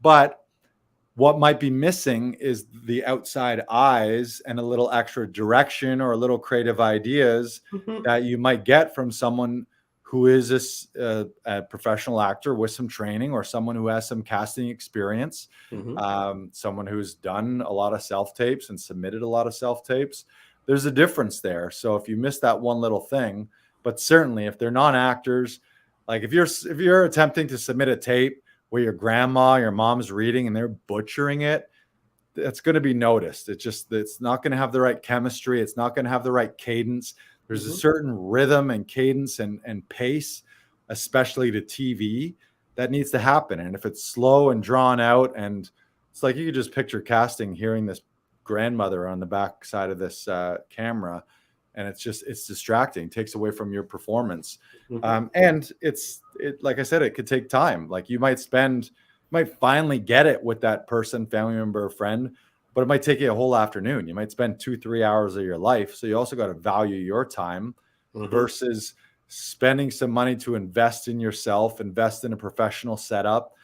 But what might be missing is the outside eyes and a little extra direction or a little creative ideas that you might get from someone who is a professional actor with some training, or someone who has some casting experience, someone who's done a lot of self-tapes and submitted a lot of self-tapes. There's a difference there. So if you miss that one little thing, but certainly if they're non-actors, like if you're attempting to submit a tape where your grandma, your mom's reading and they're butchering it, that's going to be noticed. It's not going to have the right chemistry. It's not going to have the right cadence. There's a certain rhythm and cadence and pace, especially to TV, that needs to happen. And if it's slow and drawn out, and it's like you could just picture casting hearing this grandmother on the back side of this camera, and it's distracting, it takes away from your performance. And like I said, it could take time. Like you might finally get it with that person, family member or friend, but it might take you a whole afternoon. You might spend 2-3 hours of your life. So you also got to value your time versus spending some money to invest in yourself, invest in a professional setup,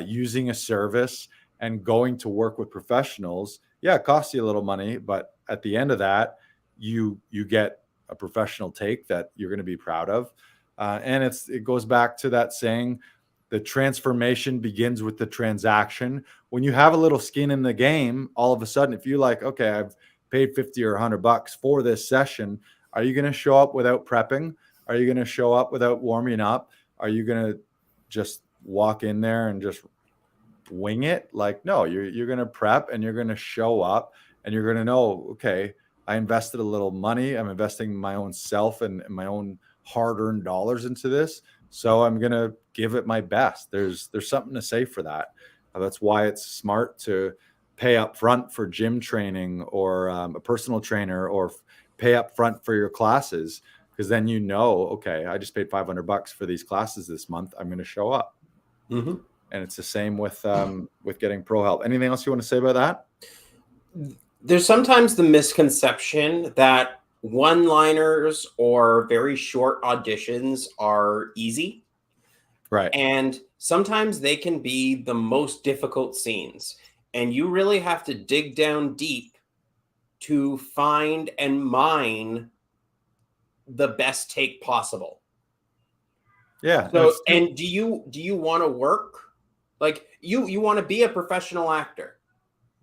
using a service, and going to work with professionals. Yeah, it costs you a little money, but at the end of that, you get a professional take that you're going to be proud of. And it goes back to that saying, the transformation begins with the transaction. When you have a little skin in the game, all of a sudden, if you're like, okay, I've paid $50 or $100 for this session, are you going to show up without prepping? Are you going to show up without warming up? Are you going to just walk in there and just wing it? Like, no, you're going to prep and you're going to show up and you're going to know, okay, I invested a little money. I'm investing my own self and my own hard-earned dollars into this. So I'm going to give it my best. There's something to say for that. That's why it's smart to pay up front for gym training or a personal trainer, or pay up front for your classes. Because then you know, okay, I just paid $500 for these classes this month. I'm going to show up. And it's the same with getting pro help. Anything else you want to say about that? There's sometimes the misconception that one-liners or very short auditions are easy. Right. And sometimes they can be the most difficult scenes. And you really have to dig down deep to find and mine the best take possible. Yeah. So, and do you want to work? Like you want to be a professional actor.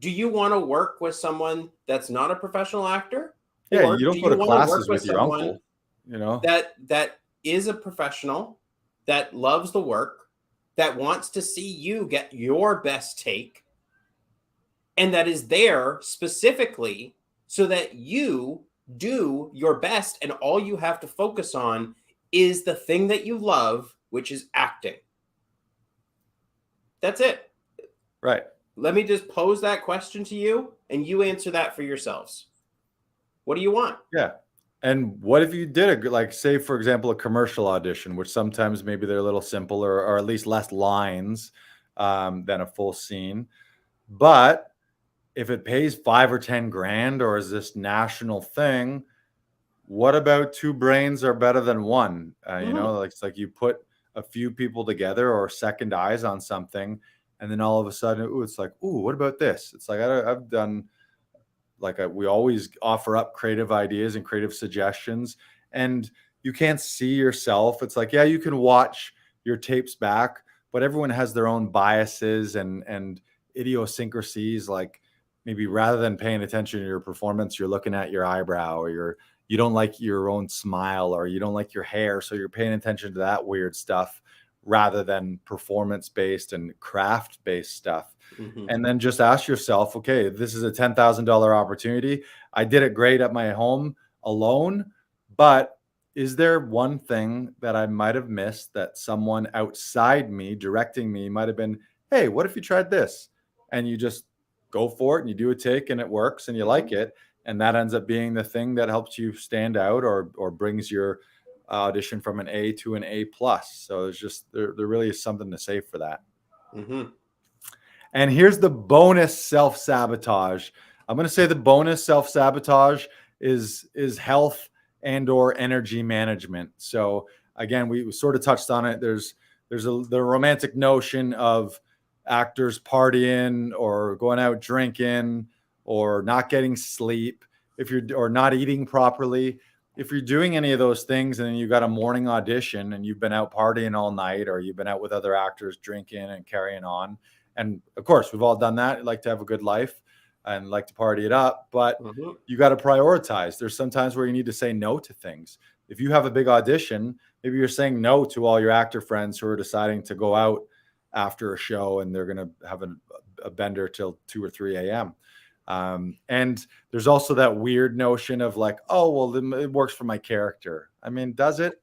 Do you want to work with someone that's not a professional actor? Yeah, or you don't go to classes with your uncle, you know. That is a professional, that loves the work, that wants to see you get your best take, and that is there specifically so that you do your best, and all you have to focus on is the thing that you love, which is acting. That's it. Right. Let me just pose that question to you, and you answer that for yourselves. What do you want? Yeah. And what if you did like, say, for example, a commercial audition, which sometimes maybe they're a little simpler, or at least less lines than a full scene. But if it pays 5 or 10 grand, or is this national thing, what about two brains are better than one? You know, like, it's like you put a few people together or second eyes on something, And then all of a sudden, it's like, ooh, what about this? It's like, I've done, we always offer up creative ideas and creative suggestions, and you can't see yourself. It's like, yeah, you can watch your tapes back, but everyone has their own biases and idiosyncrasies. Like, maybe rather than paying attention to your performance, you're looking at your eyebrow, or you don't like your own smile, or you don't like your hair. So you're paying attention to that weird stuff rather than performance-based and craft-based stuff. And then just ask yourself, okay, this is a $10,000 opportunity. I did it great at my home alone, but is there one thing that I might have missed that someone outside me directing me might have been, hey, what if you tried this? And you just go for it and you do a take and it works and you like it. And that ends up being the thing that helps you stand out, or brings your audition from an A to an A+. So there's just, there really is something to say for that. And here's the bonus self-sabotage. I'm going to say the bonus self-sabotage is health and or energy management. So again, we sort of touched on it. There's the romantic notion of actors partying or going out drinking or not getting sleep, or not eating properly. If you're doing any of those things and then you got a morning audition and you've been out partying all night, or you've been out with other actors drinking and carrying on, and of course we've all done that, like to have a good life and like to party it up, but you got to prioritize. There's some times where you need to say no to things. If you have a big audition, maybe you're saying no to all your actor friends who are deciding to go out after a show and they're going to have a bender till 2 or 3 a.m. And there's also that weird notion of like, oh, well, it works for my character. I mean, does it?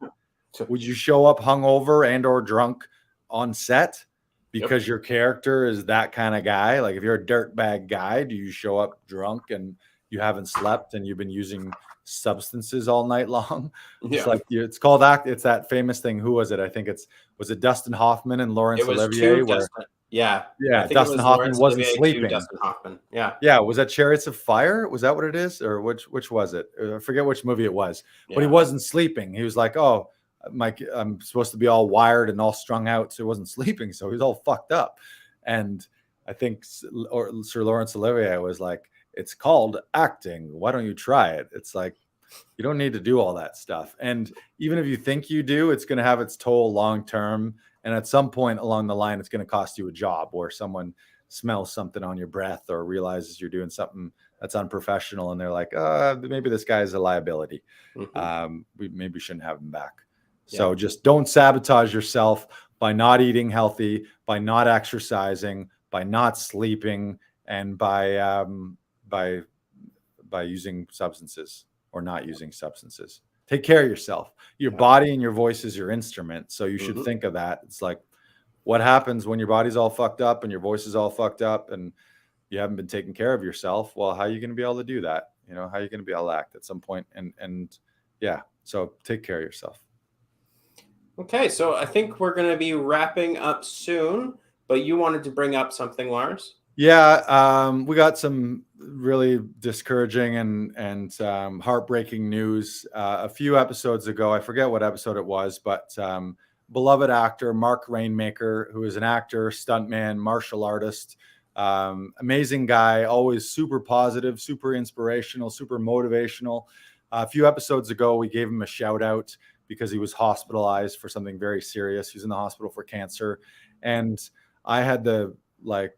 Would you show up hungover and or drunk on set because your character is that kind of guy? Like, if you're a dirtbag guy, do you show up drunk and you haven't slept and you've been using substances all night long? It's like, it's called it's that famous thing. Who was it? I think was it Dustin Hoffman and Laurence Olivier? Yeah. Dustin Hoffman wasn't sleeping. Dustin Hoffman. Yeah. Was that Chariots of Fire? Was that what it is? Or which was it? I forget which movie it was, but he wasn't sleeping. He was like, oh, I'm supposed to be all wired and all strung out. So he wasn't sleeping. So he's all fucked up. And I think Sir Laurence Olivier was like, it's called acting. Why don't you try it? It's like, you don't need to do all that stuff. And even if you think you do, it's going to have its toll long-term. And at some point along the line, it's going to cost you a job, or someone smells something on your breath or realizes you're doing something that's unprofessional. And they're like, maybe this guy is a liability. We maybe shouldn't have him back. So just don't sabotage yourself by not eating healthy, by not exercising, by not sleeping, and by using substances or not using substances. Take care of yourself. Your body and your voice is your instrument. So you should think of that. It's like, what happens when your body's all fucked up and your voice is all fucked up and you haven't been taking care of yourself? Well, how are you going to be able to do that? You know, how are you going to be able to act at some point? And so take care of yourself. Okay, so I think we're going to be wrapping up soon, but you wanted to bring up something, Lars? Yeah, we got some really discouraging and heartbreaking news a few episodes ago. I forget what episode it was, but beloved actor Mark Rainmaker, who is an actor, stuntman, martial artist, amazing guy, always super positive, super inspirational, super motivational. A few episodes ago, we gave him a shout out because he was hospitalized for something very serious. He was in the hospital for cancer. And I had the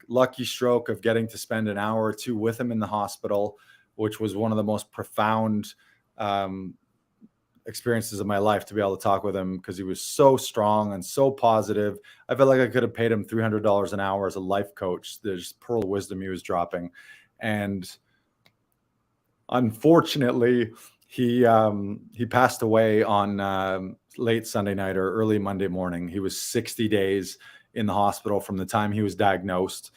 lucky stroke of getting to spend an hour or two with him in the hospital, which was one of the most profound experiences of my life, to be able to talk with him, because he was so strong and so positive. I felt like I could have paid him $300 an hour as a life coach. There's pearl of wisdom he was dropping. And unfortunately, he passed away on late Sunday night or early Monday morning. He was 60 days in the hospital from the time he was diagnosed.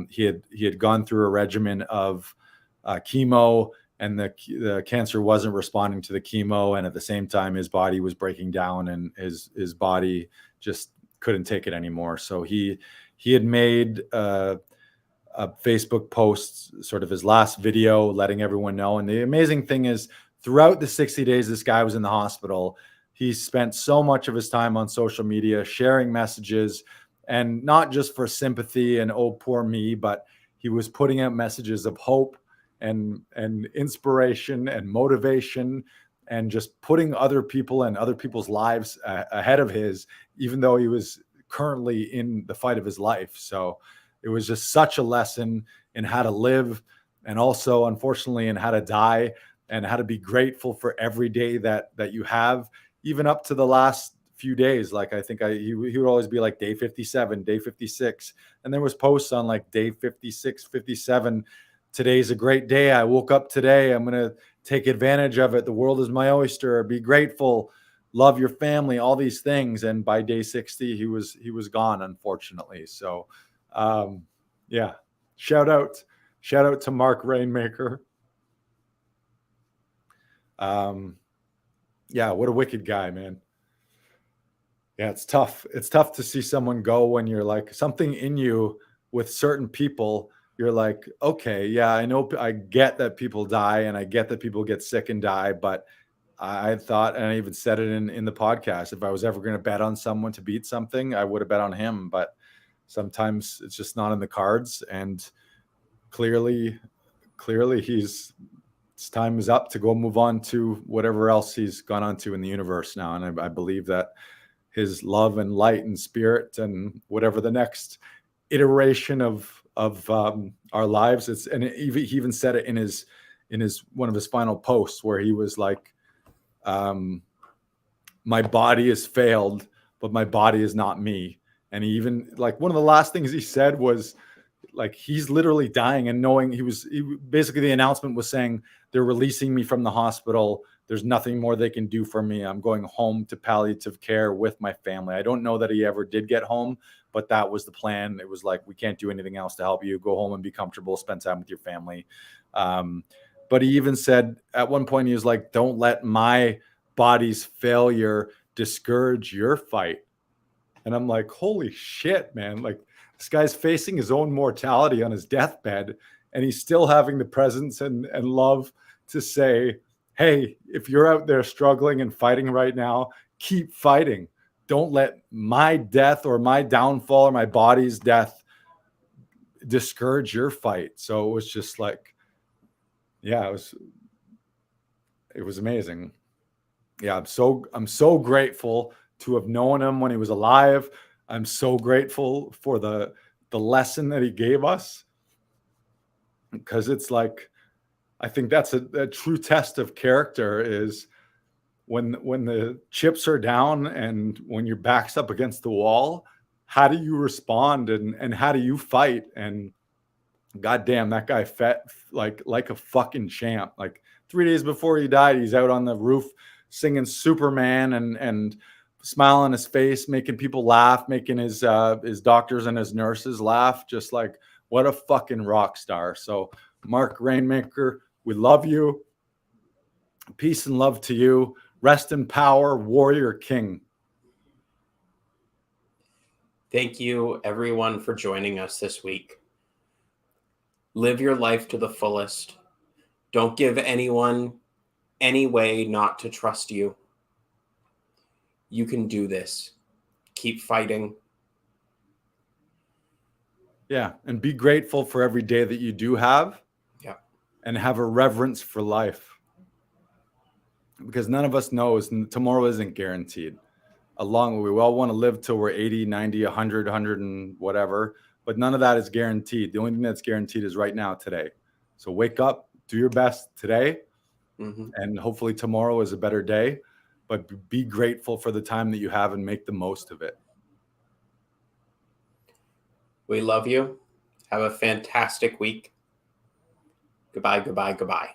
He had gone through a regimen of chemo, and the cancer wasn't responding to the chemo. And at the same time, his body was breaking down, and his body just couldn't take it anymore. So he had made a Facebook post, sort of his last video, letting everyone know. And the amazing thing is, throughout the 60 days this guy was in the hospital, he spent so much of his time on social media sharing messages and not just for sympathy and oh poor me, but he was putting out messages of hope and inspiration and motivation, and just putting other people and other people's lives ahead of his, even though he was currently in the fight of his life. So it was just such a lesson in how to live, and also, unfortunately, in how to die, and how to be grateful for every day that you have, even up to the last few days. Like, I think he would always be like day 57, day 56. And there was posts on like day 56, 57. Today's a great day. I woke up today. I'm going to take advantage of it. The world is my oyster. Be grateful. Love your family, all these things. And by day 60, he was gone, unfortunately. So, yeah, shout out to Mark Rainmaker. Yeah, what a wicked guy, man. Yeah, it's tough. It's tough to see someone go when you're like, something in you with certain people, you're like, okay, yeah, I know, I get that people die, and I get that people get sick and die, but I thought, and I even said it in the podcast, if I was ever going to bet on someone to beat something, I would have bet on him. But sometimes it's just not in the cards, and clearly his time is up to go move on to whatever else he's gone on to in the universe now. And I believe that his love and light and spirit and whatever the next iteration of our lives, it's, and he even said it in his one of his final posts, where he was like, my body has failed, but my body is not me. And he even, like, one of the last things he said was, like, he's literally dying, and knowing basically the announcement was saying, they're releasing me from the hospital. There's nothing more they can do for me. I'm going home to palliative care with my family. I don't know that he ever did get home, but that was the plan. It was like, we can't do anything else to help you. Go home and be comfortable, spend time with your family. But he even said at one point, he was like, don't let my body's failure discourage your fight. And I'm like, holy shit, man. Like, this guy's facing his own mortality on his deathbed, and he's still having the presence and love to say, hey, if you're out there struggling and fighting right now, keep fighting. Don't let my death or my downfall or my body's death discourage your fight. So it was just like, yeah, it was amazing. Yeah, I'm so grateful to have known him when he was alive. I'm so grateful for the lesson that he gave us, because it's like, I think that's a true test of character, is when the chips are down and when your back's up against the wall, how do you respond, and how do you fight? And goddamn, that guy fought like a fucking champ. Like 3 days before he died, he's out on the roof singing Superman and smile on his face, making people laugh, making his doctors and his nurses laugh. Just like, what a fucking rock star. So Mark Rainmaker, we love you. Peace and love to you. Rest in power, warrior king. Thank you, everyone, for joining us this week. Live your life to the fullest. Don't give anyone any way not to trust you. You can do this. Keep fighting. Yeah, and be grateful for every day that you do have. Yeah. And have a reverence for life. Because none of us knows, and tomorrow isn't guaranteed. We all want to live till we're 80, 90, 100 and whatever, but none of that is guaranteed. The only thing that's guaranteed is right now, today. So wake up, do your best today, and hopefully tomorrow is a better day, but be grateful for the time that you have and make the most of it. We love you. Have a fantastic week. Goodbye, goodbye, goodbye.